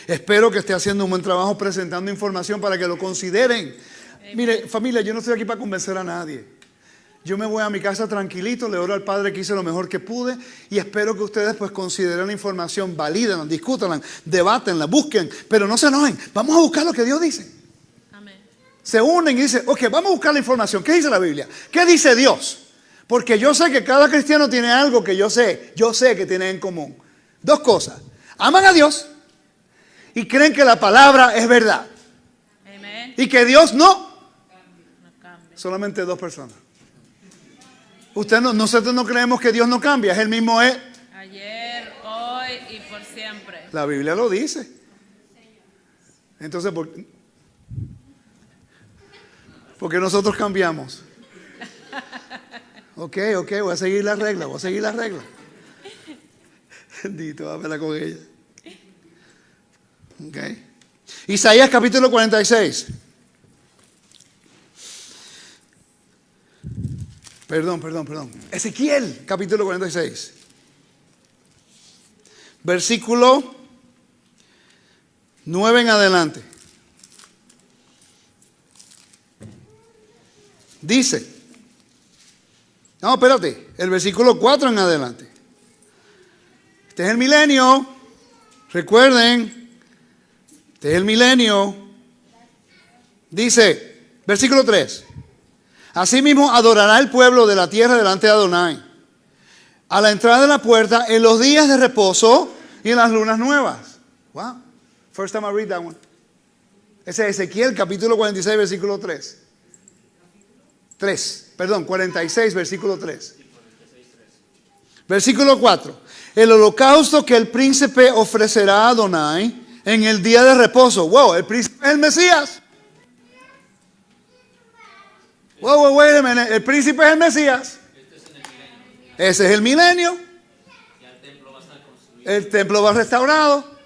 Espero que esté haciendo un buen trabajo presentando información para que lo consideren. Mire, familia, yo no estoy aquí para convencer a nadie. Yo me voy a mi casa tranquilito, le oro al Padre que hice lo mejor que pude y espero que ustedes pues consideren la información, valídenla, discútanla, debátenla, busquen, pero no se enojen. Vamos a buscar lo que Dios dice. Amén. Se unen y dicen, ok, vamos a buscar la información. ¿Qué dice la Biblia? ¿Qué dice Dios? Porque yo sé que cada cristiano tiene algo que yo sé que tienen en común. Dos cosas. Aman a Dios y creen que la palabra es verdad. Amén. Y que Dios no. No cambia. Solamente dos personas. Nosotros no creemos que Dios no cambia. Es el mismo Ayer, hoy y por siempre. La Biblia lo dice. Entonces, ¿por qué nosotros cambiamos? Ok, voy a seguir la regla, Bendito, háblala con ella. Ok. Isaías capítulo 46. Perdón. Ezequiel capítulo 46. Versículo 9 en adelante. Dice, no, espérate, el versículo 4 en adelante. Este es el milenio, recuerden, este es el milenio. Dice, versículo 3. Asimismo adorará el pueblo de la tierra delante de Adonai, a la entrada de la puerta, en los días de reposo y en las lunas nuevas. Wow, first time I read that one. Ese es Ezequiel capítulo 46, versículo 3. 46, versículo 3. Versículo 4. El holocausto que el príncipe ofrecerá a Adonai en el día de reposo. Wow, el príncipe es el Mesías. Wow, wait a minute. El príncipe es el Mesías. Ese es el milenio. El templo va restaurado.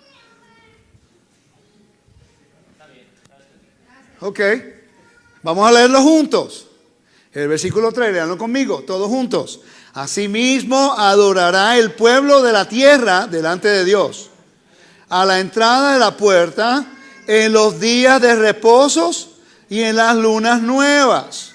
Ok. Vamos a leerlo juntos. El versículo 3, leanlo conmigo, todos juntos. Asimismo adorará el pueblo de la tierra delante de Dios, a la entrada de la puerta, en los días de reposos y en las lunas nuevas.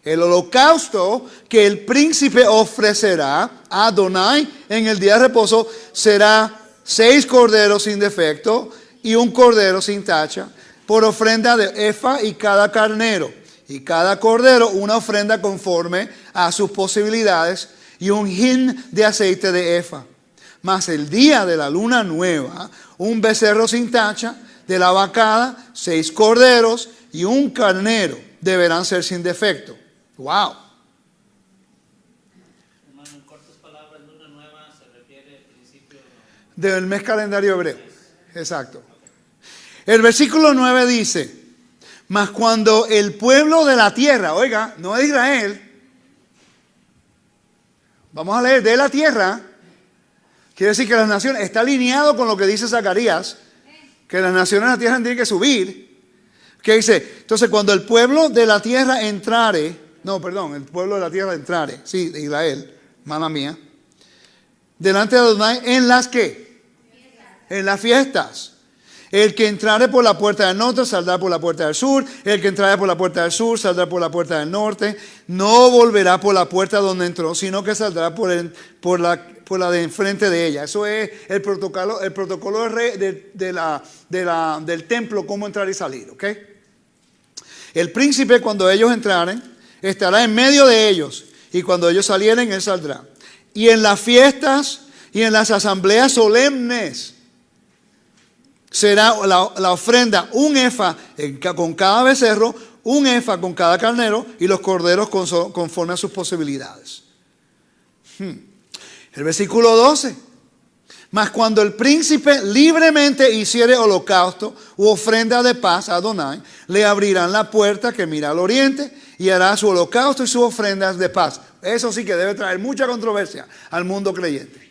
El holocausto que el príncipe ofrecerá a Adonai en el día de reposo será 6 corderos sin defecto y 1 cordero sin tacha, por ofrenda de efa, y cada carnero y cada cordero una ofrenda conforme a sus posibilidades, y 1 hin de aceite de efa. Mas el día de la luna nueva, 1 becerro sin tacha de la vacada, 6 corderos y 1 carnero deberán ser sin defecto. Wow. Hermano, en cortas palabras, luna nueva se refiere al principio Del mes calendario hebreo. Exacto. El versículo 9 dice, mas cuando el pueblo de la tierra, oiga, no de Israel, vamos a leer de la tierra, quiere decir que las naciones, está alineado con lo que dice Zacarías, que las naciones de la tierra tienen que subir. Que dice, entonces cuando el pueblo de la tierra entrare, el pueblo de la tierra entrare, sí, de Israel, mala mía, delante de Adonai, ¿en las qué? En las fiestas. El que entrare por la puerta del norte saldrá por la puerta del sur. El que entrare por la puerta del sur saldrá por la puerta del norte. No volverá por la puerta donde entró, sino que saldrá por la de enfrente de ella. Eso es el protocolo del templo, cómo entrar y salir. ¿Ok? El príncipe, cuando ellos entraren, estará en medio de ellos. Y cuando ellos salieren, él saldrá. Y en las fiestas y en las asambleas solemnes será la ofrenda 1 efa con cada becerro, 1 efa con cada carnero, y los corderos conforme a sus posibilidades. El versículo 12. Mas cuando el príncipe libremente hiciere holocausto u ofrenda de paz a Adonai, le abrirán la puerta que mira al oriente y hará su holocausto y sus ofrendas de paz. Eso sí que debe traer mucha controversia al mundo creyente.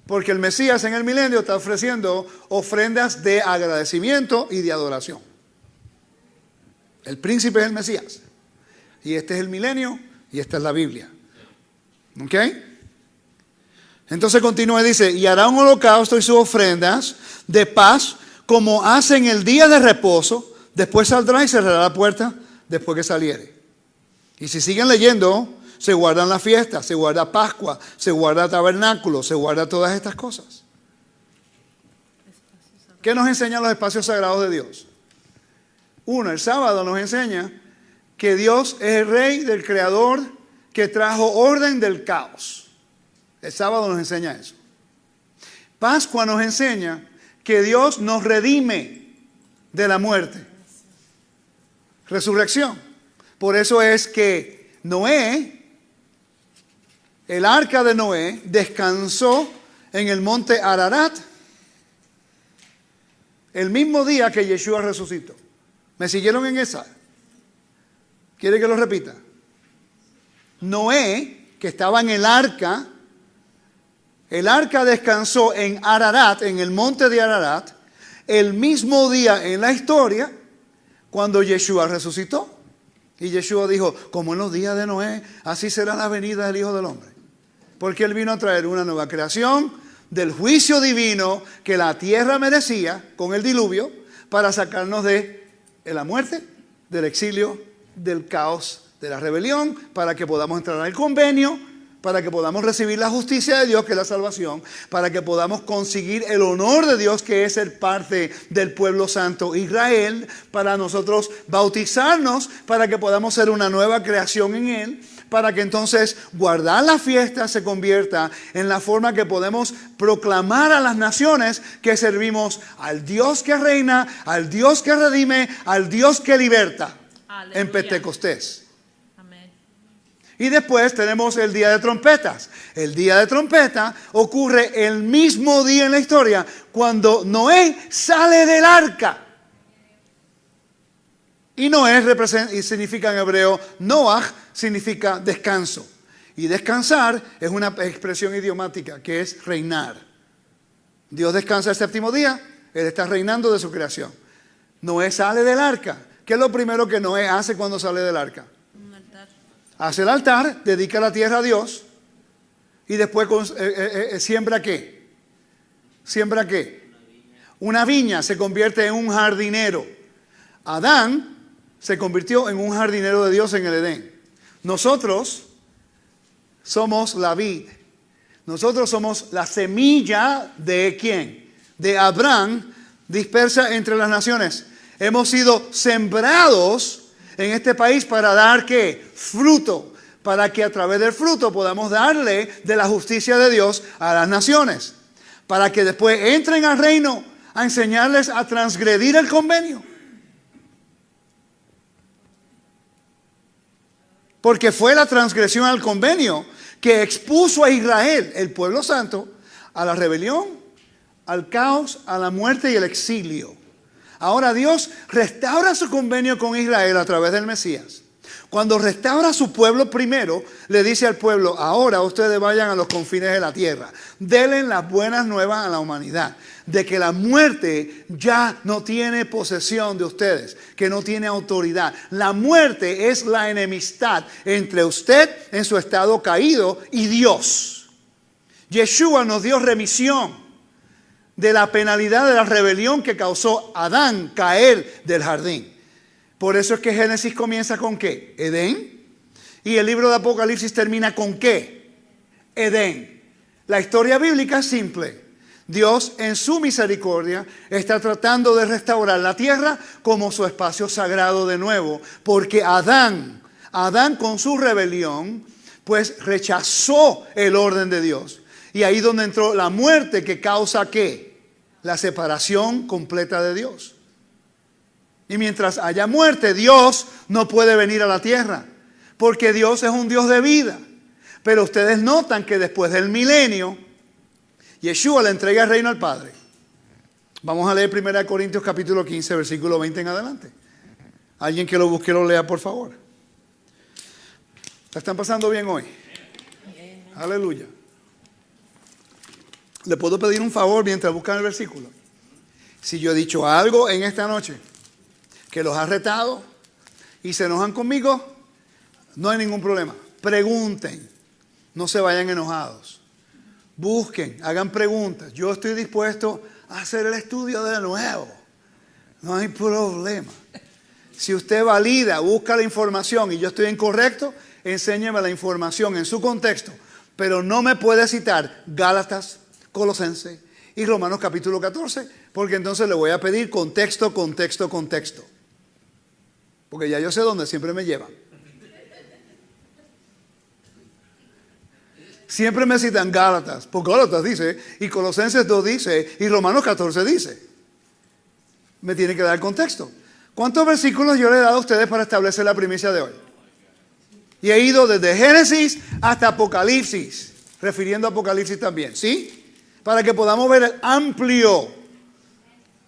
Porque el Mesías en el milenio está ofreciendo ofrendas de agradecimiento y de adoración. El príncipe es el Mesías. Y este es el milenio y esta es la Biblia. ¿Ok? Entonces continúa y dice, y hará un holocausto y sus ofrendas de paz como hace en el día de reposo. Después saldrá y cerrará la puerta después que saliere. Y si siguen leyendo, se guardan las fiestas, se guarda Pascua, se guarda tabernáculo, se guarda todas estas cosas. ¿Qué nos enseñan los espacios sagrados de Dios? Uno, el sábado nos enseña que Dios es el rey del creador que trajo orden del caos. El sábado nos enseña eso. Pascua nos enseña que Dios nos redime de la muerte. Resurrección. Por eso es que Noé, el arca de Noé, descansó en el monte Ararat el mismo día que Yeshua resucitó. ¿Me siguieron en esa? ¿Quiere que lo repita? Noé, que estaba en el arca descansó en Ararat, en el monte de Ararat, el mismo día en la historia cuando Yeshua resucitó. Y Yeshua dijo, como en los días de Noé, así será la venida del Hijo del Hombre. Porque Él vino a traer una nueva creación del juicio divino que la tierra merecía con el diluvio para sacarnos de la muerte, del exilio, del caos, de la rebelión, para que podamos entrar al convenio, para que podamos recibir la justicia de Dios, que es la salvación, para que podamos conseguir el honor de Dios, que es ser parte del pueblo santo Israel, para nosotros bautizarnos, para que podamos ser una nueva creación en Él, para que entonces guardar la fiesta se convierta en la forma que podemos proclamar a las naciones que servimos al Dios que reina, al Dios que redime, al Dios que liberta. Aleluya. En Pentecostés. Amén. Y después tenemos el día de trompetas. El día de trompeta ocurre el mismo día en la historia cuando Noé sale del arca. Y Noé significa en hebreo, Noach significa descanso. Y descansar es una expresión idiomática que es reinar. Dios descansa el séptimo día, Él está reinando de su creación. Noé sale del arca. ¿Qué es lo primero que Noé hace cuando sale del arca? Un altar. Hace el altar, dedica la tierra a Dios y después siembra ¿qué? ¿Siembra qué? Una viña, se convierte en un jardinero. Adán se convirtió en un jardinero de Dios en el Edén. Nosotros somos la vid. Nosotros somos la semilla de ¿quién? De Abraham, dispersa entre las naciones. Hemos sido sembrados en este país para dar ¿qué? Fruto. Para que a través del fruto podamos darle de la justicia de Dios a las naciones. Para que después entren al reino a enseñarles a transgredir el convenio. Porque fue la transgresión al convenio que expuso a Israel, el pueblo santo, a la rebelión, al caos, a la muerte y el exilio. Ahora Dios restaura su convenio con Israel a través del Mesías. Cuando restaura a su pueblo primero, le dice al pueblo, ahora ustedes vayan a los confines de la tierra. Denle las buenas nuevas a la humanidad. De que la muerte ya no tiene posesión de ustedes, que no tiene autoridad. La muerte es la enemistad entre usted en su estado caído y Dios. Yeshua nos dio remisión de la penalidad de la rebelión que causó Adán caer del jardín. Por eso es que Génesis comienza con ¿qué? Edén. Y el libro de Apocalipsis termina con ¿qué? Edén. La historia bíblica es simple. Dios en su misericordia está tratando de restaurar la tierra como su espacio sagrado de nuevo. Porque Adán con su rebelión, pues rechazó el orden de Dios. Y ahí donde entró la muerte que causa ¿qué? La separación completa de Dios. Y mientras haya muerte, Dios no puede venir a la tierra. Porque Dios es un Dios de vida. Pero ustedes notan que después del milenio, Yeshua le entrega el reino al Padre. Vamos a leer 1 Corintios capítulo 15, versículo 20 en adelante. Alguien que lo busque lo lea, por favor. ¿La están pasando bien hoy? Aleluya. ¿Le puedo pedir un favor mientras buscan el versículo? Si yo he dicho algo en esta noche que los ha retado y se enojan conmigo, no hay ningún problema. Pregunten, no se vayan enojados. Busquen, hagan preguntas. Yo estoy dispuesto a hacer el estudio de nuevo. No hay problema. Si usted valida, busca la información y yo estoy incorrecto, enséñeme la información en su contexto. Pero no me puede citar Gálatas, Colosenses y Romanos capítulo 14, porque entonces le voy a pedir contexto. Porque ya yo sé dónde siempre me llevan. Siempre me citan Gálatas, porque Gálatas dice, y Colosenses 2 dice, y Romanos 14 dice. Me tiene que dar contexto. ¿Cuántos versículos yo le he dado a ustedes para establecer la primicia de hoy? Y he ido desde Génesis hasta Apocalipsis, refiriendo a Apocalipsis también, ¿sí? Para que podamos ver el amplio,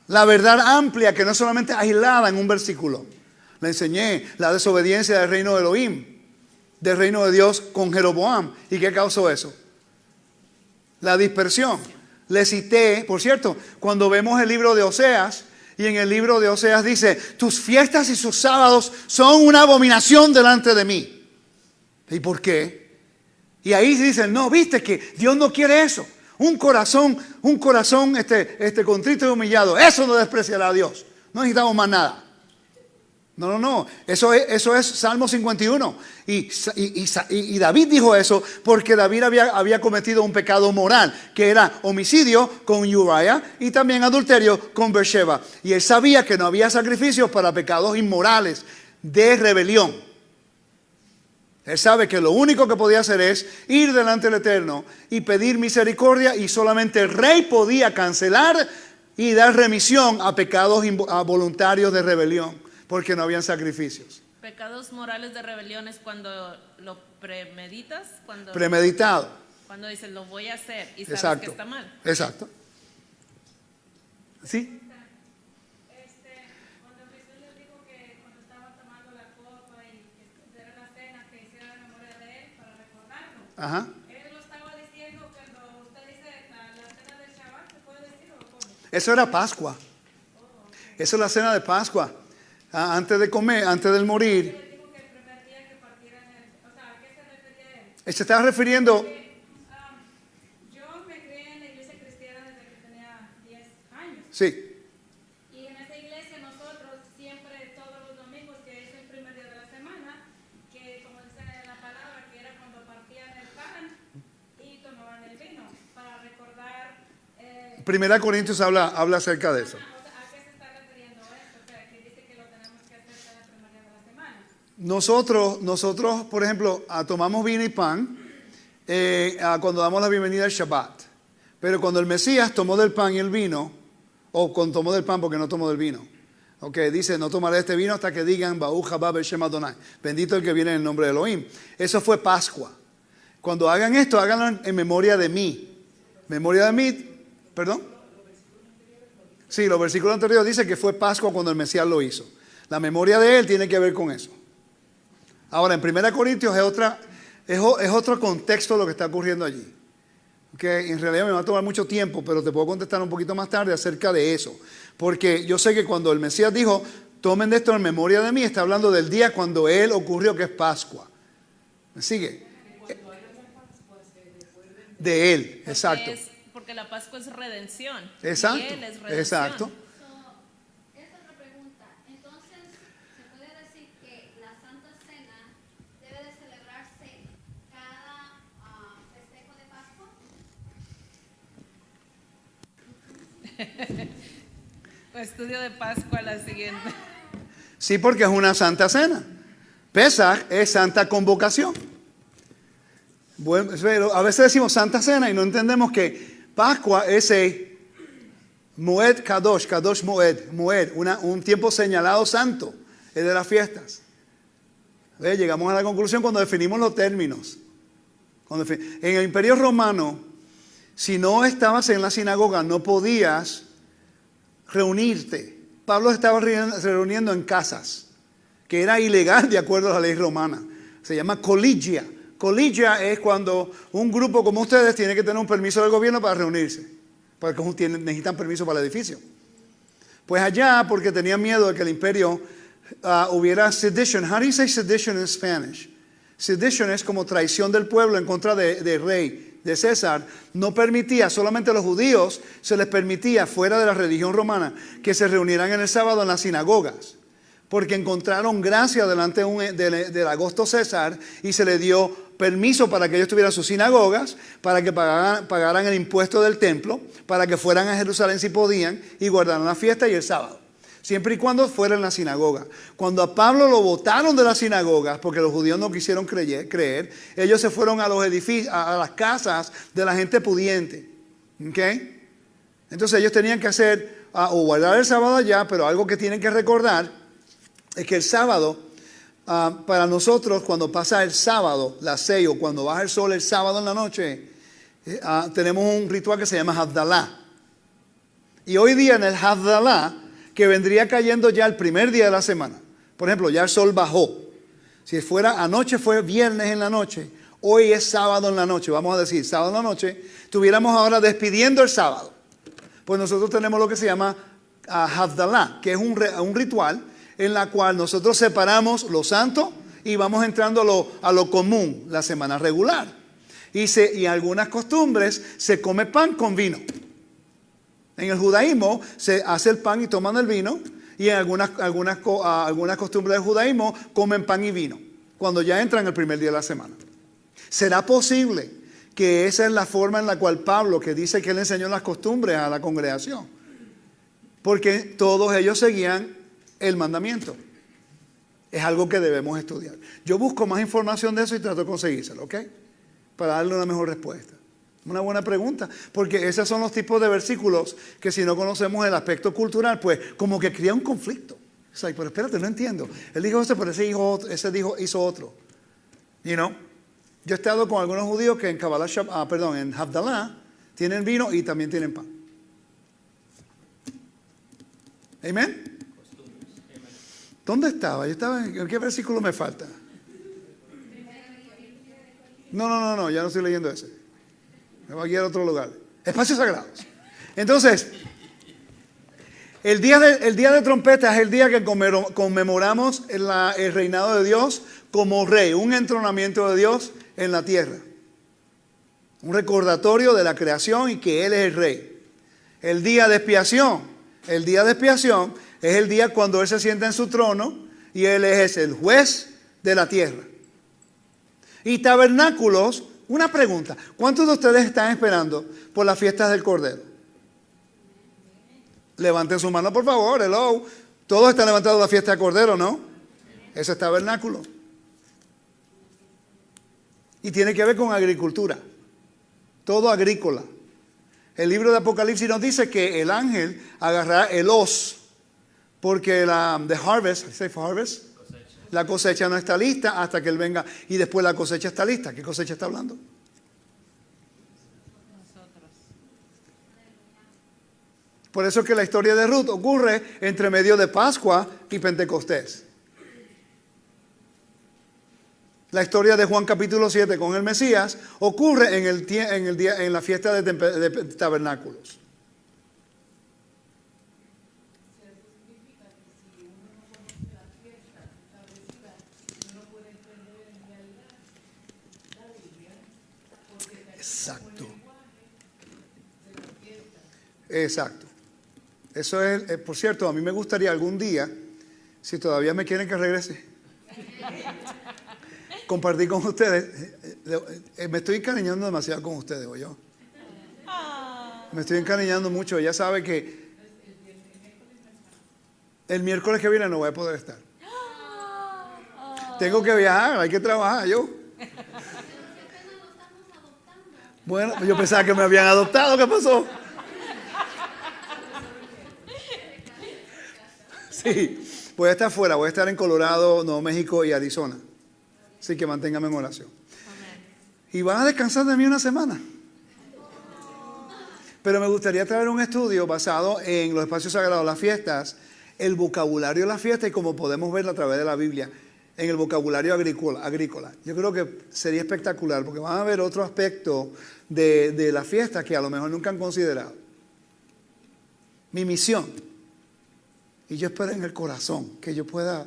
la verdad amplia, que no es solamente aislada en un versículo. Le enseñé la desobediencia del reino de Elohim, del reino de Dios con Jeroboam. ¿Y qué causó eso? La dispersión. Le cité, por cierto, cuando vemos el libro de Oseas, y en el libro de Oseas dice, tus fiestas y sus sábados son una abominación delante de mí. ¿Y por qué? Y ahí dicen, no, viste que Dios no quiere eso. Un corazón contrito y humillado, eso no despreciará a Dios. No necesitamos más nada. No. Eso es Salmo 51. Y David dijo eso porque David había cometido un pecado moral, que era homicidio con Uriah y también adulterio con Beersheba. Y él sabía que no había sacrificios para pecados inmorales de rebelión. Él sabe que lo único que podía hacer es ir delante del Eterno y pedir misericordia, y solamente el rey podía cancelar y dar remisión a pecados voluntarios de rebelión, porque no habían sacrificios. Pecados morales de rebelión es cuando lo premeditas, Premeditado. cuando dices lo voy a hacer y sabes Exacto. que está mal. Exacto. ¿Sí? Cuando Jesús les dijo que cuando estaban tomando la copa y que era la cena, que hicieran la memoria de él para recordarlo. Ajá. Él lo estaba diciendo cuando usted dice la cena del Shabbat, ¿se puede decir o cómo? Eso era Pascua. Eso es la cena de Pascua. Antes de comer, antes del morir. Él dijo que el primer día que partieran o sea, ¿a qué se refería él? Se está refiriendo. Yo me crié en la iglesia cristiana desde que tenía 10 años. Sí. Y en esa iglesia nosotros siempre, todos los domingos, que es el primer día de la semana, que como dice la palabra, que era cuando partían el pan y tomaban el vino, para recordar... Primera Corintios habla acerca de eso. o sea, ¿a qué se está refiriendo esto? O sea, que dice que lo tenemos que hacer cada primer día de la semana. Nosotros, por ejemplo, tomamos vino y pan cuando damos la bienvenida al Shabbat. Pero cuando el Mesías tomó del pan y el vino, o cuando tomó del pan porque no tomó del vino, dice, no tomaré este vino hasta que digan, Baruch haba Beshem Adonai, bendito el que viene en el nombre de Elohim. Eso fue Pascua. Cuando hagan esto, háganlo en memoria de mí. Memoria de mí, ¿perdón? Sí, los versículos anteriores dicen que fue Pascua cuando el Mesías lo hizo. La memoria de él tiene que ver con eso. Ahora, en 1 Corintios es otro contexto lo que está ocurriendo allí. Que en realidad me va a tomar mucho tiempo, pero te puedo contestar un poquito más tarde acerca de eso. Porque yo sé que cuando el Mesías dijo, tomen de esto en memoria de mí, está hablando del día cuando él ocurrió, que es Pascua. ¿Me sigue? De él, exacto. Porque la Pascua es redención. Exacto, Y él es redención. exacto. Esta es otra pregunta. Entonces, ¿se puede decir que la Santa Cena debe de celebrarse cada festejo de Pascua? Estudio de Pascua la siguiente. Sí, porque es una santa cena. Pesaj es santa convocación. Bueno, pero a veces decimos santa cena y no entendemos que Pascua es Moed Kadosh, Kadosh Moed, un tiempo señalado santo, es de las fiestas. Llegamos a la conclusión cuando definimos los términos. En el Imperio Romano, si no estabas en la sinagoga, no podías reunirte. Pablo estaba reuniendo en casas, que era ilegal de acuerdo a la ley romana. Se llama coligia. Coligia es cuando un grupo como ustedes tiene que tener un permiso del gobierno para reunirse, porque necesitan permiso para el edificio. Pues allá, porque tenían miedo de que el imperio hubiera sedition. How do you say sedition in Spanish? Sedition es como traición del pueblo en contra del rey, de César. No permitía, solamente a los judíos se les permitía, fuera de la religión romana, que se reunieran en el sábado en las sinagogas. porque encontraron gracia delante del Augusto César y se le dio permiso para que ellos tuvieran sus sinagogas, para que pagaran el impuesto del templo, para que fueran a Jerusalén si podían y guardaran la fiesta y el sábado, siempre y cuando fuera en la sinagoga. Cuando a Pablo lo botaron de las sinagogas, porque los judíos no quisieron creer, ellos se fueron a los edificios, a las casas de la gente pudiente. ¿Okay? Entonces ellos tenían que hacer, o guardar el sábado allá, pero algo que tienen que recordar es que el sábado, para nosotros, cuando pasa el sábado, las 6 o cuando baja el sol el sábado en la noche, tenemos un ritual que se llama Havdalah. Y hoy día en el Havdalah, que vendría cayendo ya el primer día de la semana, por ejemplo, ya el sol bajó. Si fuera anoche, fue viernes en la noche, hoy es sábado en la noche, vamos a decir sábado en la noche, estuviéramos ahora despidiendo el sábado. Pues nosotros tenemos lo que se llama Havdalah, que es un ritual en la cual nosotros separamos lo santo y vamos entrando a lo común, la semana regular. Y algunas costumbres se come pan con vino. En el judaísmo se hace el pan y toman el vino, y en algunas costumbres del judaísmo comen pan y vino, cuando ya entran el primer día de la semana. ¿Será posible que esa es la forma en la cual Pablo, que dice que él enseñó las costumbres a la congregación? Porque todos ellos seguían el mandamiento. Es algo que debemos estudiar. Yo busco más información de eso y trato de conseguírselo, ¿ok? Para darle una mejor respuesta. Una buena pregunta, porque esos son los tipos de versículos que si no conocemos el aspecto cultural, pues como que crea un conflicto. O sea, pero espérate, no entiendo. Él dijo esto, pero hizo otro. You know? Yo he estado con algunos judíos que en Havdalah tienen vino y también tienen pan. Amén. ¿Dónde estaba? ¿En qué versículo me falta? No, ya no estoy leyendo ese. Me voy a guiar a otro lugar. Espacios sagrados. Entonces, el día de trompeta es el día que conmemoramos el reinado de Dios como rey, un entronamiento de Dios en la tierra. Un recordatorio de la creación y que Él es el rey. El día de expiación es el día cuando Él se sienta en su trono y Él es el juez de la tierra. Y tabernáculos, una pregunta, ¿cuántos de ustedes están esperando por las fiestas del Cordero? Levanten su mano, por favor, hello. Todos están levantando la fiesta del Cordero, ¿no? Ese es tabernáculo. Y tiene que ver con agricultura. Todo agrícola. El libro de Apocalipsis nos dice que el ángel agarrará el hoz, porque la cosecha no está lista hasta que él venga, y después la cosecha está lista. ¿Qué cosecha está hablando? Por eso es que la historia de Ruth ocurre entre medio de Pascua y Pentecostés. La historia de Juan capítulo 7 con el Mesías ocurre en la fiesta de tabernáculos. Exacto. Eso es, por cierto, a mí me gustaría algún día, si todavía me quieren que regrese, compartir con ustedes. Me estoy encariñando demasiado con ustedes, ¿o yo? Me estoy encariñando mucho. Ya sabe que el miércoles que viene no voy a poder estar. Tengo que viajar, hay que trabajar yo. Bueno, yo pensaba que me habían adoptado. ¿Qué pasó? Sí, voy a estar fuera, voy a estar en Colorado, Nuevo México y Arizona. Así que manténgame en oración. Y van a descansar de mí una semana. Pero me gustaría traer un estudio basado en los espacios sagrados, las fiestas, el vocabulario de la fiesta y cómo podemos verlo a través de la Biblia, en el vocabulario agrícola. Yo creo que sería espectacular porque van a ver otro aspecto de la fiesta que a lo mejor nunca han considerado. Mi misión. Y yo espero en el corazón que yo pueda.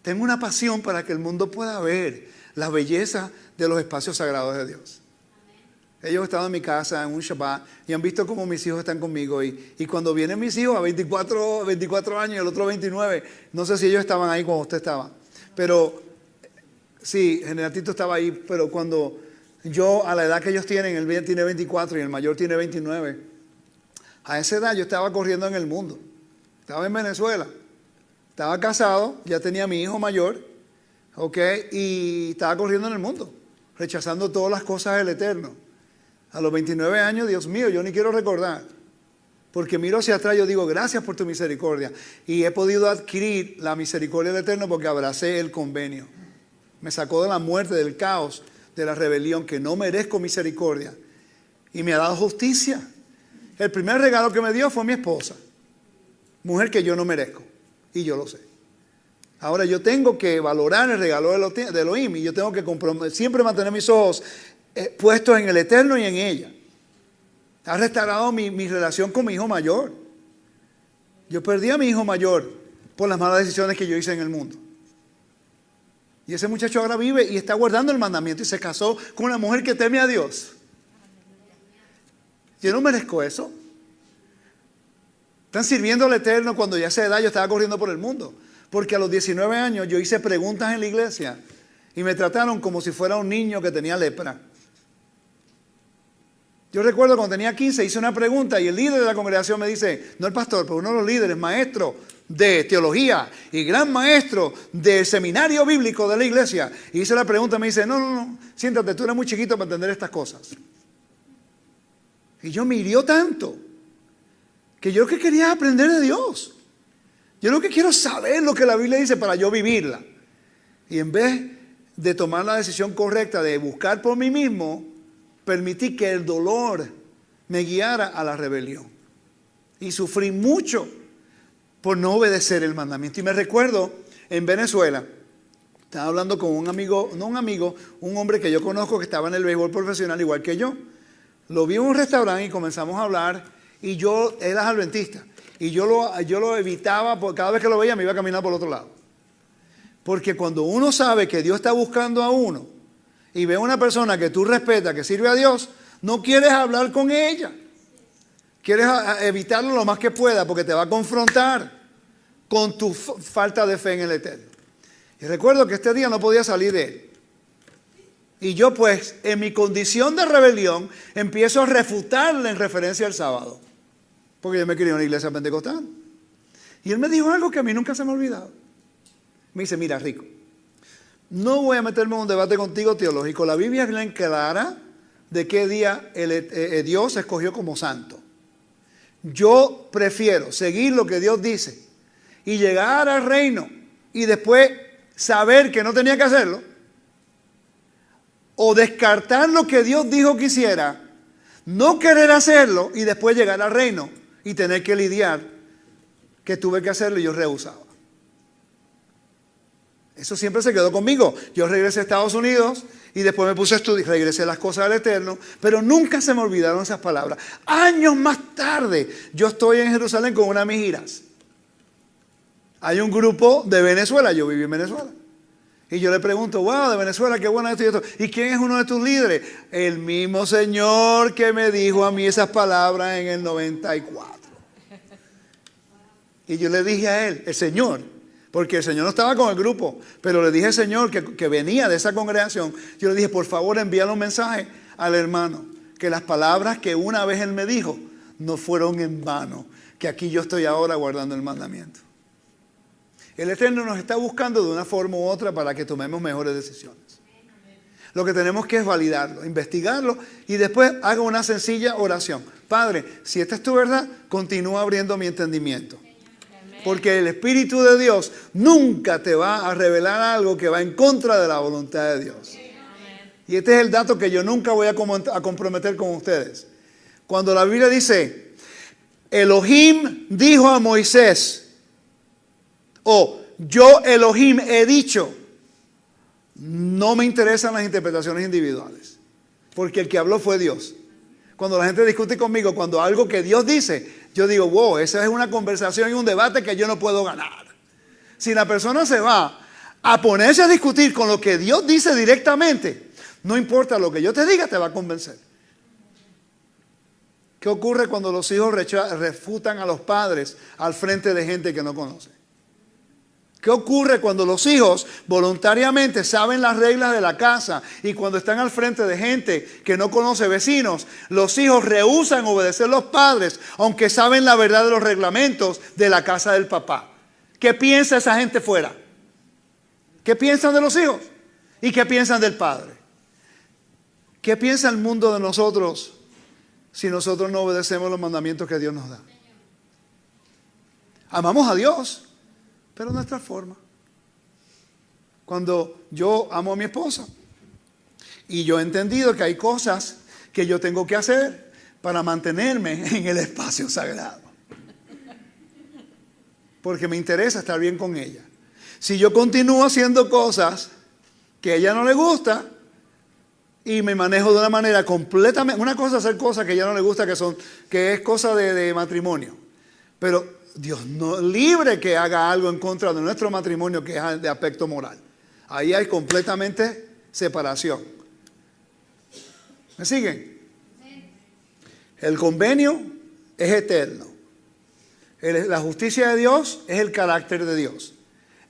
Tengo una pasión para que el mundo pueda ver la belleza de los espacios sagrados de Dios. Ellos estaban en mi casa en un Shabbat y han visto cómo mis hijos están conmigo. Y cuando vienen mis hijos a 24 años y el otro 29, no sé si ellos estaban ahí cuando usted estaba. Pero sí, General Tito estaba ahí. Pero cuando yo, a la edad que ellos tienen, el bien tiene 24 y el mayor tiene 29, a esa edad yo estaba corriendo en el mundo. Estaba en Venezuela. Estaba casado, ya tenía mi hijo mayor, ¿ok? Y estaba corriendo en el mundo, rechazando todas las cosas del Eterno. A los 29 años, Dios mío, yo ni quiero recordar. Porque miro hacia atrás y yo digo, gracias por tu misericordia. Y he podido adquirir la misericordia del Eterno porque abracé el convenio. Me sacó de la muerte, del caos, de la rebelión, que no merezco misericordia. Y me ha dado justicia. El primer regalo que me dio fue mi esposa. Mujer que yo no merezco. Y yo lo sé. Ahora yo tengo que valorar el regalo de Elohim. Y yo tengo que siempre mantener mis ojos puestos en el Eterno y en ella. Ha restaurado mi relación con mi hijo mayor. Yo perdí a mi hijo mayor por las malas decisiones que yo hice en el mundo. Y ese muchacho ahora vive y está guardando el mandamiento y se casó con una mujer que teme a Dios. Yo no merezco eso. Están sirviendo al Eterno cuando ya a esa edad yo estaba corriendo por el mundo. Porque a los 19 años yo hice preguntas en la iglesia y me trataron como si fuera un niño que tenía lepra. Yo recuerdo cuando tenía 15 hice una pregunta y el líder de la congregación me dice, no el pastor, pero uno de los líderes, maestro de teología y gran maestro del seminario bíblico de la iglesia. Y hice la pregunta y me dice, no, siéntate, tú eres muy chiquito para entender estas cosas. Y yo me hirió tanto que yo lo que quería es aprender de Dios. Yo lo que quiero es saber lo que la Biblia dice para yo vivirla. Y en vez de tomar la decisión correcta de buscar por mí mismo, permití que el dolor me guiara a la rebelión. Y sufrí mucho por no obedecer el mandamiento. Y me recuerdo en Venezuela, estaba hablando con un amigo, un hombre que yo conozco que estaba en el béisbol profesional igual que yo. Lo vi en un restaurante y comenzamos a hablar y él es adventista. Y yo lo evitaba, porque cada vez que lo veía me iba a caminar por el otro lado. Porque cuando uno sabe que Dios está buscando a uno y ve a una persona que tú respetas, que sirve a Dios, no quieres hablar con ella. Quieres evitarlo lo más que pueda porque te va a confrontar con tu falta de fe en el Eterno. Y recuerdo que este día no podía salir de él. Y yo pues, en mi condición de rebelión, empiezo a refutarle en referencia al sábado. Porque yo me crié en una iglesia pentecostal. Y él me dijo algo que a mí nunca se me ha olvidado. Me dice, mira Rico, no voy a meterme en un debate contigo teológico. La Biblia es bien clara de qué día Dios escogió como santo. Yo prefiero seguir lo que Dios dice y llegar al reino y después saber que no tenía que hacerlo, o descartar lo que Dios dijo que hiciera, no querer hacerlo y después llegar al reino y tener que lidiar que tuve que hacerlo y yo rehusaba. Eso siempre se quedó conmigo. Yo regresé a Estados Unidos y después me puse a estudiar, regresé a las cosas del Eterno, pero nunca se me olvidaron esas palabras. Años más tarde, yo estoy en Jerusalén con una de mis giras. Hay un grupo de Venezuela, yo viví en Venezuela. Y yo le pregunto, wow, de Venezuela, qué bueno esto y esto. ¿Y quién es uno de tus líderes? El mismo señor que me dijo a mí esas palabras en el 94. Y yo le dije a él, el Señor, porque el Señor no estaba con el grupo, pero le dije al Señor que venía de esa congregación, yo le dije, por favor, envíale un mensaje al hermano, que las palabras que una vez él me dijo no fueron en vano, que aquí yo estoy ahora guardando el mandamiento. El Eterno nos está buscando de una forma u otra para que tomemos mejores decisiones. Lo que tenemos que es validarlo, investigarlo y después haga una sencilla oración. Padre, si esta es tu verdad, continúa abriendo mi entendimiento. Porque el Espíritu de Dios nunca te va a revelar algo que va en contra de la voluntad de Dios. Y este es el dato que yo nunca voy a comprometer con ustedes. Cuando la Biblia dice, Elohim dijo a Moisés, o yo Elohim he dicho, no me interesan las interpretaciones individuales, porque el que habló fue Dios. Cuando la gente discute conmigo, cuando algo que Dios dice, yo digo, wow, esa es una conversación y un debate que yo no puedo ganar. Si la persona se va a ponerse a discutir con lo que Dios dice directamente, no importa lo que yo te diga, te va a convencer. ¿Qué ocurre cuando los hijos refutan a los padres al frente de gente que no conoce? ¿Qué ocurre cuando los hijos voluntariamente saben las reglas de la casa y cuando están al frente de gente que no conoce, vecinos, los hijos rehúsan obedecer a los padres aunque saben la verdad de los reglamentos de la casa del papá? ¿Qué piensa esa gente fuera? ¿Qué piensan de los hijos? ¿Y qué piensan del padre? ¿Qué piensa el mundo de nosotros si nosotros no obedecemos los mandamientos que Dios nos da? Amamos a Dios, pero nuestra forma. Cuando yo amo a mi esposa y yo he entendido que hay cosas que yo tengo que hacer para mantenerme en el espacio sagrado, porque me interesa estar bien con ella. Si yo continúo haciendo cosas que a ella no le gusta y me manejo de una manera completamente, una cosa es hacer cosas que a ella no le gusta, que es cosa de matrimonio, pero Dios no libre que haga algo en contra de nuestro matrimonio que es de aspecto moral. Ahí hay completamente separación. ¿Me siguen? El convenio es eterno. La justicia de Dios es el carácter de Dios.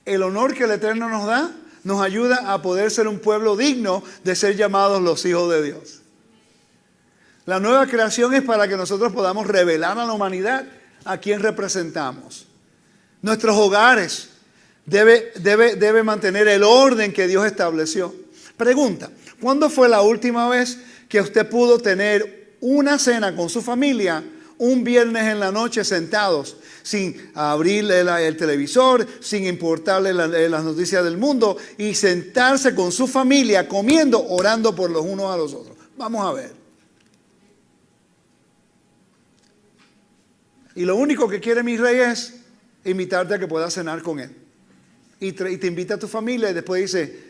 El honor que el Eterno nos da nos ayuda a poder ser un pueblo digno de ser llamados los hijos de Dios. La nueva creación es para que nosotros podamos revelar a la humanidad a quién representamos. Nuestros hogares debe mantener el orden que Dios estableció. Pregunta, ¿cuándo fue la última vez que usted pudo tener una cena con su familia un viernes en la noche sentados, sin abrirle el televisor, sin importarle las noticias del mundo y sentarse con su familia comiendo, orando por los unos a los otros? Vamos a ver. Y lo único que quiere mi rey es invitarte a que puedas cenar con él. Y te invita a tu familia y después dice,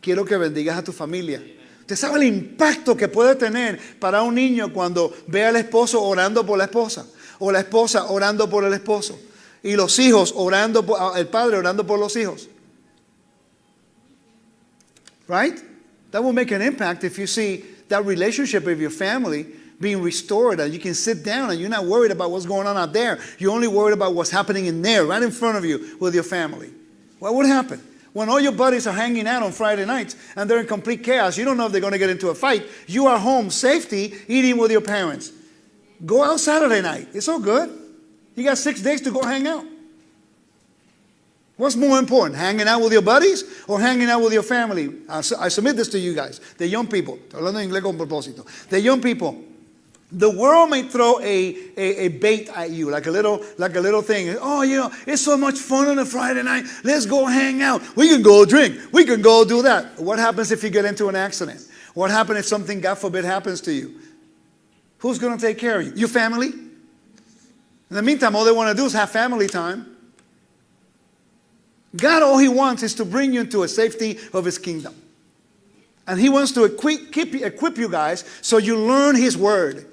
quiero que bendigas a tu familia. ¿Usted sabe el impacto que puede tener para un niño cuando ve al esposo orando por la esposa? O la esposa orando por el esposo. Y los hijos orando, el padre orando por los hijos. Right? That will make an impact if you see that relationship of your family being restored, and you can sit down and you're not worried about what's going on out there. You're only worried about what's happening in there, right in front of you with your family. What would happen? When all your buddies are hanging out on Friday nights and they're in complete chaos, you don't know if they're going to get into a fight. You are home, safety, eating with your parents. Go out Saturday night. It's all good. You got 6 days to go hang out. What's more important, hanging out with your buddies or hanging out with your family? I submit this to you guys, the young people. Estoy hablando en inglés con propósito. The young people. The world may throw a bait at you, like a little thing. Oh, you know, it's so much fun on a Friday night. Let's go hang out. We can go drink. We can go do that. What happens if you get into an accident? What happens if something, God forbid, happens to you? Who's going to take care of you? Your family? In the meantime, all they want to do is have family time. God, all He wants is to bring you into a safety of His kingdom. And He wants to equip you guys so you learn His word.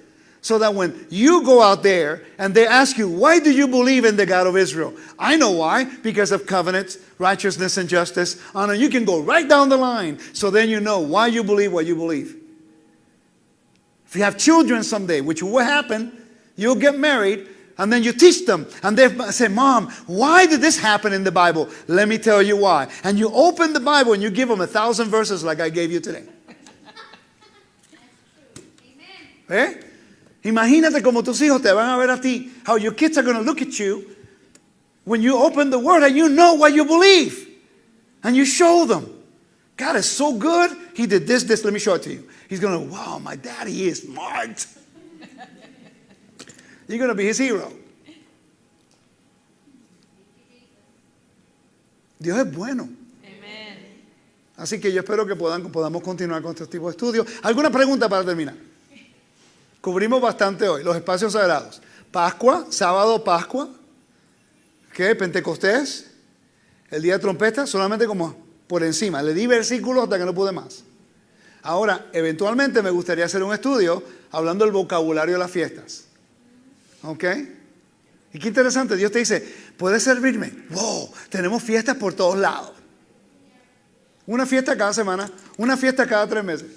So that when you go out there and they ask you, why do you believe in the God of Israel? I know why. Because of covenants, righteousness, and justice. Honor. You can go right down the line. So then you know why you believe what you believe. If you have children someday, which will happen, you'll get married. And then you teach them. And they say, Mom, why did this happen in the Bible? Let me tell you why. And you open the Bible and you give them 1,000 verses like I gave you today. ¿Eh? Imagínate como tus hijos te van a ver a ti. How your kids are going to look at you when you open the Word and you know what you believe. And you show them. God is so good. He did this. Let me show it to you. He's going to, wow, my daddy is smart. You're going to be his hero. Dios es bueno. Amen. Así que yo espero que podamos continuar con este tipo de estudios. ¿Alguna pregunta para terminar? Cubrimos bastante hoy, los espacios sagrados. Pascua, sábado Pascua. ¿Qué? Pentecostés. El día de trompeta, solamente como por encima. Le di versículos hasta que no pude más. Ahora, eventualmente me gustaría hacer un estudio hablando del vocabulario de las fiestas. ¿Ok? Y qué interesante, Dios te dice, ¿puedes servirme? ¡Wow! Tenemos fiestas por todos lados. Una fiesta cada semana, una fiesta cada 3 meses.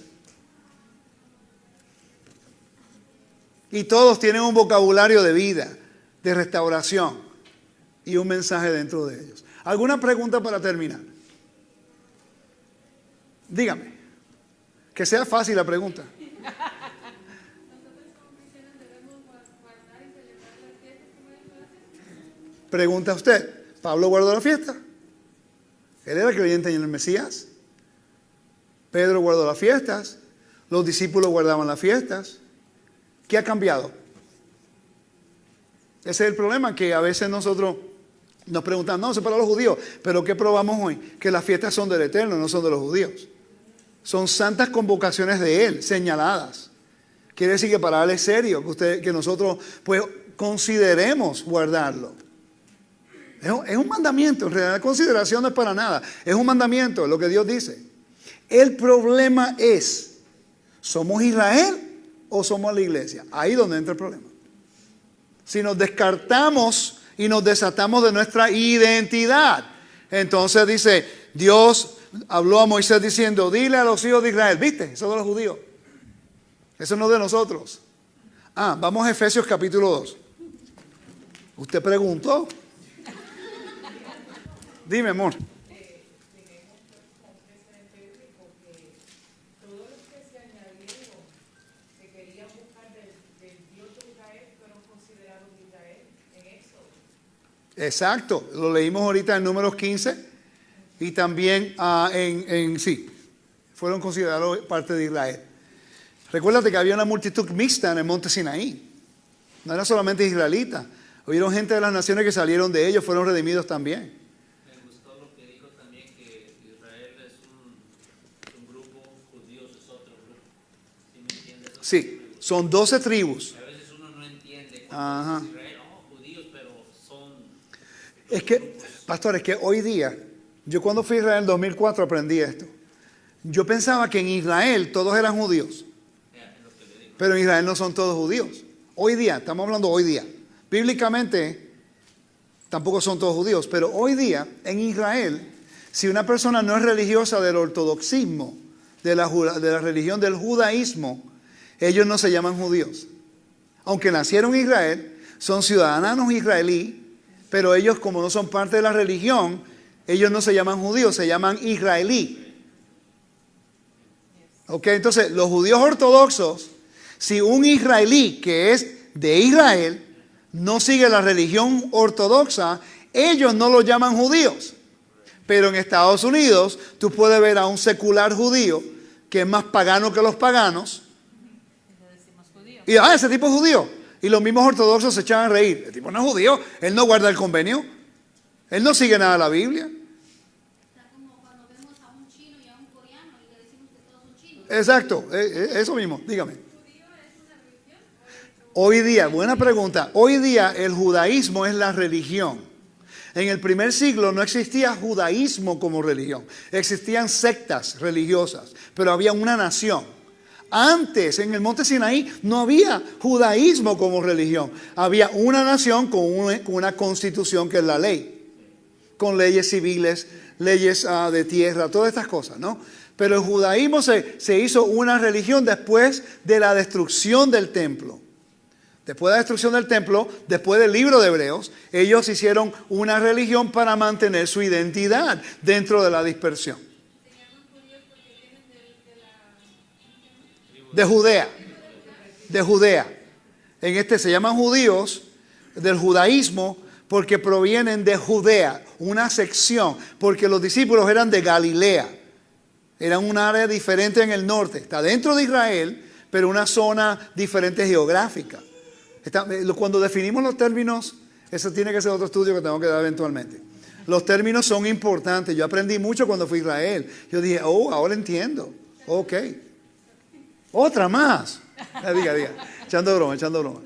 Y todos tienen un vocabulario de vida, de restauración y un mensaje dentro de ellos. ¿Alguna pregunta para terminar? Dígame. Que sea fácil la pregunta. Pregunta usted. ¿Pablo guardó la fiesta? Él era creyente en el Mesías. Pedro guardó las fiestas. Los discípulos guardaban las fiestas. ¿Qué ha cambiado? Ese es el problema, que a veces nosotros nos preguntan, no, eso es para los judíos. Pero ¿qué probamos hoy? Que las fiestas son del Eterno, no son de los judíos. Son santas convocaciones de Él, señaladas. Quiere decir que para Él es serio, que nosotros pues consideremos guardarlo. Es un mandamiento, en realidad la consideración no es para nada. Es un mandamiento, lo que Dios dice. El problema es, ¿somos Israel o somos la iglesia? Ahí donde entra el problema. Si nos descartamos y nos desatamos de nuestra identidad, entonces dice, Dios habló a Moisés diciendo, dile a los hijos de Israel, ¿viste? Eso de los judíos. Eso no es de nosotros. Vamos a Efesios capítulo 2. Usted preguntó. Dime, amor. Exacto, lo leímos ahorita en Números 15 y también sí, fueron considerados parte de Israel. Recuérdate que había una multitud mixta en el monte Sinaí, no era solamente israelitas, hubieron gente de las naciones que salieron de ellos, fueron redimidos también. Me gustó lo que dijo también, que Israel es un grupo, judíos es otro grupo. ¿Sí me entiendes? Sí, son 12 tribus. A veces uno no entiende Ajá. cuando es Israel, judíos, pero son... Es que, pastor, es que hoy día, yo cuando fui a Israel en 2004 aprendí esto. Yo pensaba que en Israel todos eran judíos, pero en Israel no son todos judíos. Hoy día, estamos hablando hoy día. Bíblicamente tampoco son todos judíos, pero hoy día en Israel, si una persona no es religiosa del ortodoxismo, de la religión del judaísmo, ellos no se llaman judíos. Aunque nacieron en Israel, son ciudadanos israelíes, pero ellos, como no son parte de la religión, ellos no se llaman judíos, se llaman israelí. Ok, entonces los judíos ortodoxos, si un israelí que es de Israel no sigue la religión ortodoxa, ellos no lo llaman judíos. Pero en Estados Unidos tú puedes ver a un secular judío que es más pagano que los paganos. Y ese tipo es judío. Y los mismos ortodoxos se echan a reír. El tipo no es judío, él no guarda el convenio, él no sigue nada de la Biblia. Está como cuando vemos a un chino y a un coreano y le decimos que todos son chinos. Exacto, eso mismo, dígame. Hoy día, buena pregunta, hoy día el judaísmo es la religión. En el primer siglo no existía judaísmo como religión, existían sectas religiosas, pero había una nación. Antes, en el monte Sinaí, no había judaísmo como religión. Había una nación con una constitución que es la ley, con leyes civiles, leyes de tierra, todas estas cosas, ¿no? Pero el judaísmo se hizo una religión después de la destrucción del templo. Después de la destrucción del templo, después del libro de Hebreos, ellos hicieron una religión para mantener su identidad dentro de la dispersión. De Judea. De Judea. Se llaman judíos del judaísmo porque provienen de Judea, una sección, porque los discípulos eran de Galilea. Eran un área diferente en el norte. Está dentro de Israel, pero una zona diferente geográfica. Cuando definimos los términos, eso tiene que ser otro estudio que tengo que dar eventualmente. Los términos son importantes. Yo aprendí mucho cuando fui a Israel. Yo dije, ahora entiendo. Ok. Otra más. Diga. Echando broma.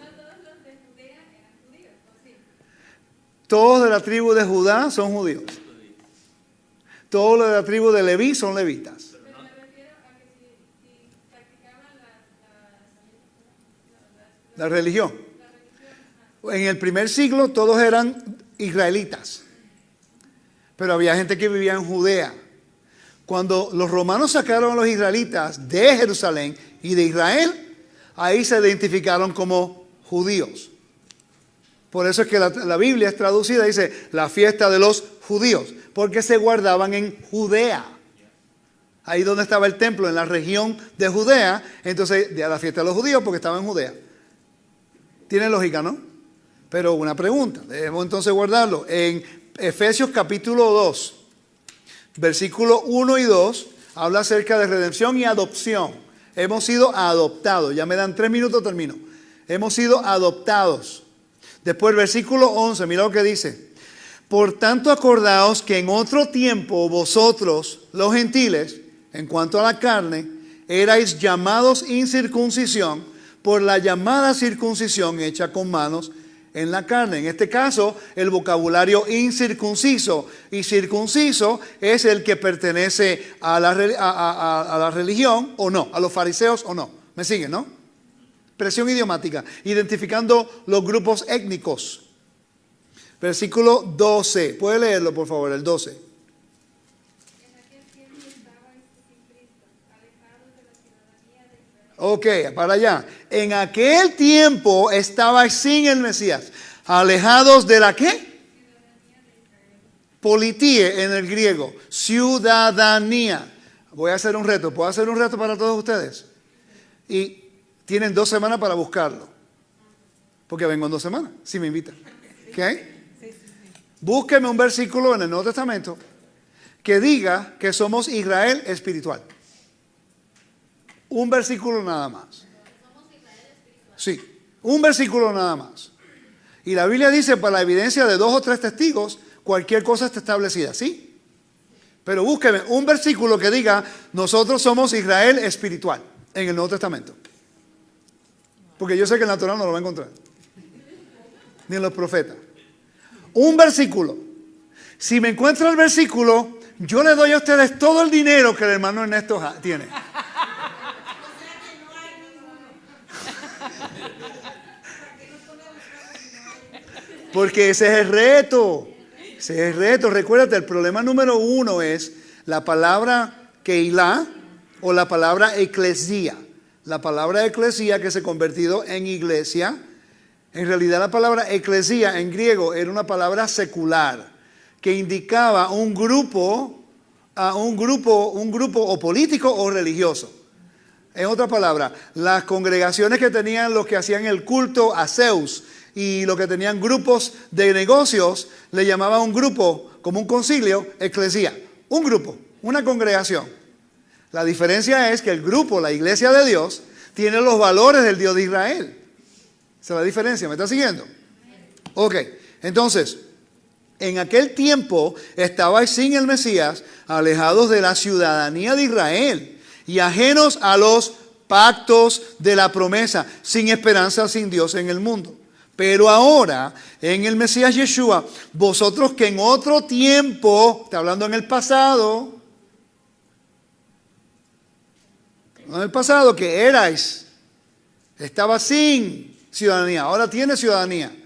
Todos de la tribu de Judá son judíos. Todos de la tribu de Leví son levitas. La religión. En el primer siglo todos eran israelitas, pero había gente que vivía en Judea. Cuando los romanos sacaron a los israelitas de Jerusalén y de Israel, ahí se identificaron como judíos. Por eso es que la Biblia es traducida, dice la fiesta de los judíos, porque se guardaban en Judea. Ahí donde estaba el templo, en la región de Judea, entonces de la fiesta de los judíos porque estaba en Judea. Tiene lógica, ¿no? Pero una pregunta, debemos entonces guardarlo. En Efesios capítulo 2, versículos 1 y 2, habla acerca de redención y adopción. Hemos sido adoptados, ya me dan 3 minutos, termino. Hemos sido adoptados. Después el versículo 11, mira lo que dice. Por tanto acordaos que en otro tiempo vosotros, los gentiles, en cuanto a la carne, erais llamados incircuncisión por la llamada circuncisión hecha con manos en la carne. En este caso, el vocabulario incircunciso y circunciso es el que pertenece a la religión o no, a los fariseos o no. ¿Me siguen, no? Expresión idiomática, identificando los grupos étnicos. Versículo 12. ¿Puede leerlo, por favor, el 12? Ok, para allá. En aquel tiempo estabais sin el Mesías, alejados de la ¿qué? Politie en el griego, ciudadanía. Voy a hacer un reto. ¿Puedo hacer un reto para todos ustedes? Y tienen 2 semanas para buscarlo. Porque vengo en 2 semanas, si me invitan. ¿Ok? Búsqueme un versículo en el Nuevo Testamento que diga que somos Israel espiritual. Un versículo nada más. Sí, un versículo nada más. Y la Biblia dice, para la evidencia de 2 o 3 testigos, cualquier cosa está establecida, ¿sí? Pero búsqueme un versículo que diga, nosotros somos Israel espiritual en el Nuevo Testamento. Porque yo sé que el natural no lo va a encontrar. Ni en los profetas. Un versículo. Si me encuentro el versículo, yo le doy a ustedes todo el dinero que el hermano Ernesto tiene. Porque ese es el reto. Ese es el reto. Recuérdate, el problema número 1 es la palabra Keilah o la palabra eclesía. La palabra eclesía que se ha convertido en iglesia. En realidad la palabra eclesía en griego era una palabra secular que indicaba un grupo o político o religioso. En otras palabras, las congregaciones que tenían los que hacían el culto a Zeus y los que tenían grupos de negocios, le llamaban un grupo, como un concilio, eclesía. Un grupo, una congregación. La diferencia es que el grupo, la iglesia de Dios, tiene los valores del Dios de Israel. Esa es la diferencia, ¿me está siguiendo? Ok, entonces, en aquel tiempo estabais sin el Mesías, alejados de la ciudadanía de Israel y ajenos a los pactos de la promesa, sin esperanza, sin Dios en el mundo. Pero ahora, en el Mesías Yeshua, vosotros que en otro tiempo, está hablando en el pasado, que erais, estaba sin ciudadanía, ahora tiene ciudadanía.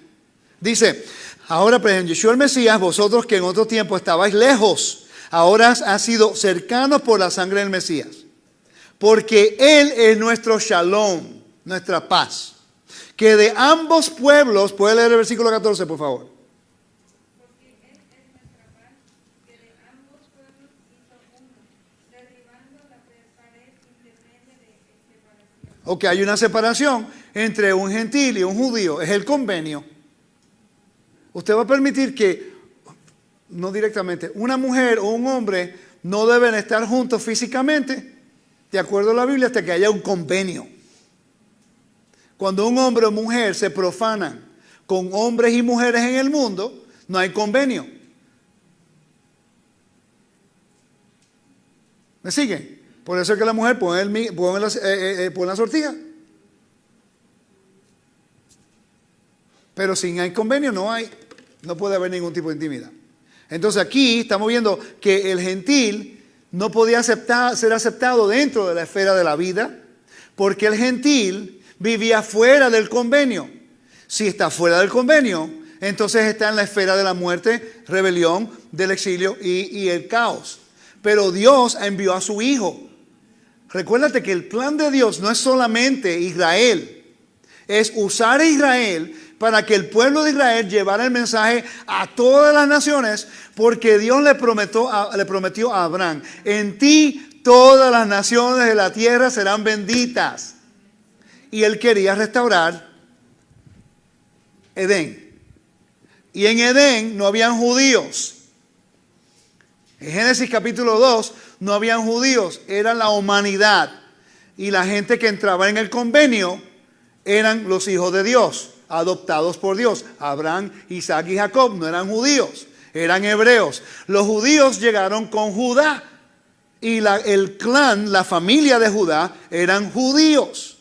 Dice, ahora pues en Yeshua el Mesías, vosotros que en otro tiempo estabais lejos, ahora han sido cercanos por la sangre del Mesías. Porque Él es nuestro shalom, nuestra paz. Que de ambos pueblos, puede leer el versículo 14 por favor. Porque Él es nuestra paz, que de ambos pueblos hizo uno, derribando la pared intermedia de separación. Ok, hay una separación entre un gentil y un judío, es el convenio. Usted va a permitir que, no directamente, una mujer o un hombre no deben estar juntos físicamente, de acuerdo a la Biblia, hasta que haya un convenio. Cuando un hombre o mujer se profanan con hombres y mujeres en el mundo, no hay convenio. ¿Me siguen? Por eso es que la mujer pone la sortija. Pero sin hay convenio no puede haber ningún tipo de intimidad. Entonces aquí estamos viendo que el gentil no podía ser aceptado dentro de la esfera de la vida, porque el gentil vivía fuera del convenio. Si está fuera del convenio, entonces está en la esfera de la muerte, rebelión, del exilio y el caos. Pero Dios envió a su Hijo. Recuérdate que el plan de Dios no es solamente Israel. es usar a Israel para que el pueblo de Israel llevara el mensaje a todas las naciones, porque Dios le prometió a Abraham: en ti todas las naciones de la tierra serán benditas. Y él quería restaurar Edén. Y en Edén no habían judíos. En Génesis capítulo 2 no habían judíos, era la humanidad. Y la gente que entraba en el convenio eran los hijos de Dios, adoptados por Dios. Abraham, Isaac y Jacob no eran judíos, eran hebreos. Los judíos llegaron con Judá y el clan, la familia de Judá eran judíos.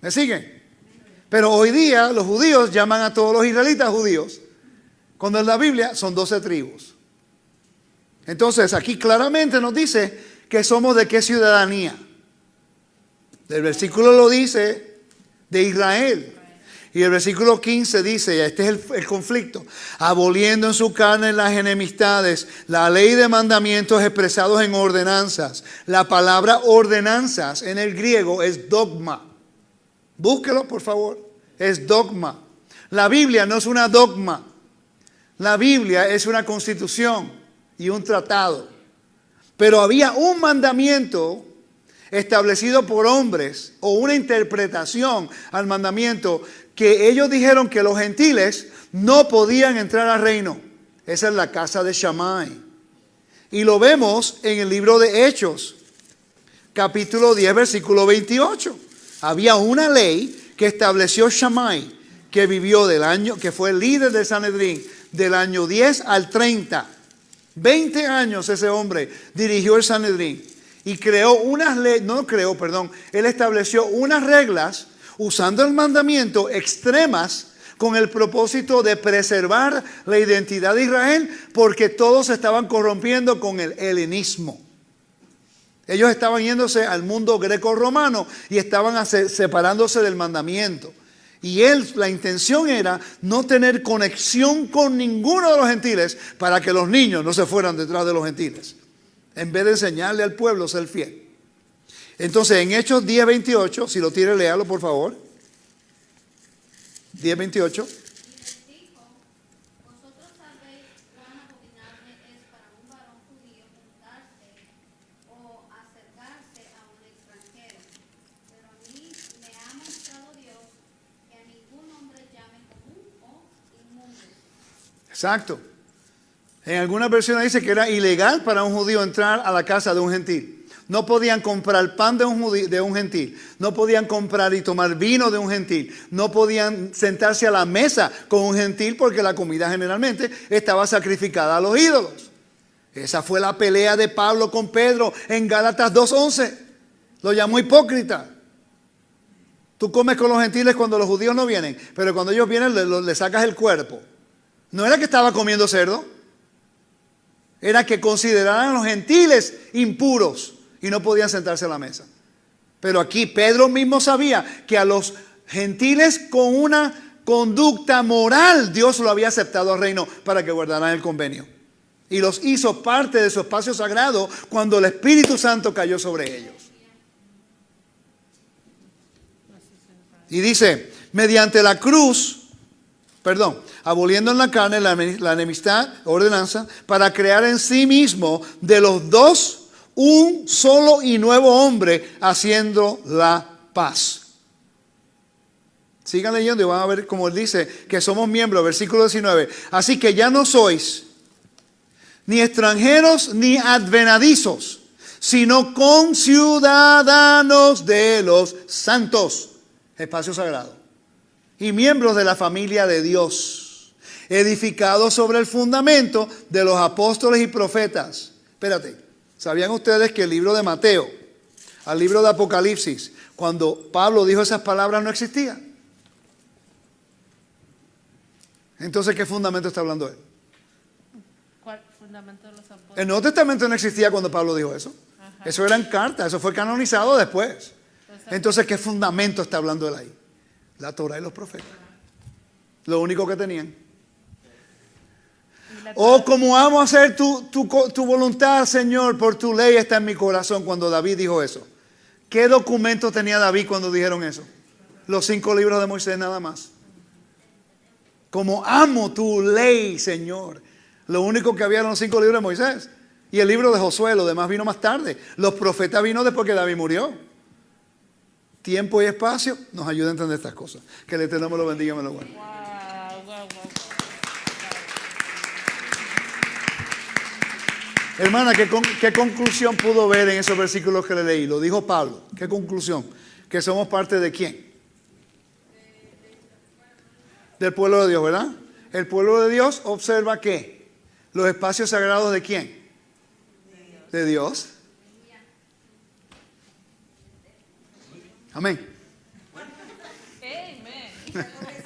¿Me siguen? Pero hoy día los judíos llaman a todos los israelitas judíos, cuando en la Biblia son 12 tribus. Entonces aquí claramente nos dice que somos de qué ciudadanía. El versículo lo dice, de Israel. Y el versículo 15 dice, este es el conflicto: aboliendo en su carne las enemistades, la ley de mandamientos expresados en ordenanzas. La palabra ordenanzas en el griego es dogma. Búsquelo, por favor. Es dogma. La Biblia no es una dogma. La Biblia es una constitución y un tratado. Pero había un mandamiento establecido por hombres, o una interpretación al mandamiento, que ellos dijeron que los gentiles no podían entrar al reino. Esa es la casa de Shammai. Y lo vemos en el libro de Hechos, capítulo 10, versículo 28. Había una ley que estableció Shammai, que vivió que fue el líder del Sanedrín, del año 10 al 30. 20 años ese hombre dirigió el Sanedrín. Y él estableció unas reglas usando el mandamiento extremas con el propósito de preservar la identidad de Israel, porque todos se estaban corrompiendo con el helenismo. Ellos estaban yéndose al mundo greco-romano y estaban separándose del mandamiento. Y la intención era no tener conexión con ninguno de los gentiles, para que los niños no se fueran detrás de los gentiles, en vez de enseñarle al pueblo a ser fiel. Entonces en Hechos 10:28, si lo tiene, léalo por favor. 10:28. Y les dijo: vosotros sabéis cuán abominable es para un varón judío juntarse o acercarse a un extranjero. Pero a mí me ha mostrado Dios que a ningún hombre llame común o inmundo. Exacto. En algunas versiones dice que era ilegal para un judío entrar a la casa de un gentil. No podían comprar pan de un gentil. No podían comprar y tomar vino de un gentil. No podían sentarse a la mesa con un gentil, porque la comida generalmente estaba sacrificada a los ídolos. Esa fue la pelea de Pablo con Pedro en Gálatas 2:11. Lo llamó hipócrita. Tú comes con los gentiles cuando los judíos no vienen, pero cuando ellos vienen le sacas el cuerpo. No era que estaba comiendo cerdo. Era que consideraran a los gentiles impuros y no podían sentarse a la mesa. Pero aquí Pedro mismo sabía que a los gentiles con una conducta moral Dios lo había aceptado al reino para que guardaran el convenio. Y los hizo parte de su espacio sagrado cuando el Espíritu Santo cayó sobre ellos. Y dice, mediante la cruz, aboliendo en la carne la enemistad, ordenanza, para crear en sí mismo de los dos un solo y nuevo hombre, haciendo la paz. Sigan leyendo y van a ver cómo él dice que somos miembros, versículo 19. Así que ya no sois ni extranjeros ni advenedizos, sino conciudadanos de los santos, espacio sagrado, y miembros de la familia de Dios, edificados sobre el fundamento de los apóstoles y profetas. Espérate, ¿sabían ustedes que el libro de Mateo, al libro de Apocalipsis, cuando Pablo dijo esas palabras, no existía? Entonces, ¿qué fundamento está hablando él? ¿Cuál fundamento de los apóstoles? El Nuevo Testamento no existía cuando Pablo dijo eso. Ajá. Eso eran cartas, eso fue canonizado después. Entonces, ¿qué fundamento está hablando él ahí? La Torah y los profetas. Lo único que tenían. Oh, como amo hacer tu voluntad, Señor, por tu ley está en mi corazón, cuando David dijo eso. ¿Qué documento tenía David cuando dijeron eso? los 5 libros de Moisés nada más. Como amo tu ley, Señor. Lo único que había eran los 5 libros de Moisés. Y el libro de Josué, lo demás vino más tarde. Los profetas vino después que David murió. Tiempo y espacio nos ayuda a entender estas cosas. Que el Eterno me lo bendiga y me lo guarde. Hermana, ¿qué conclusión pudo ver en esos versículos que le leí? Lo dijo Pablo. ¿Qué conclusión? Que somos parte de ¿quién? Del pueblo de Dios, ¿verdad? El pueblo de Dios observa ¿qué? Los espacios sagrados de ¿quién? De Dios. Amén. Amen.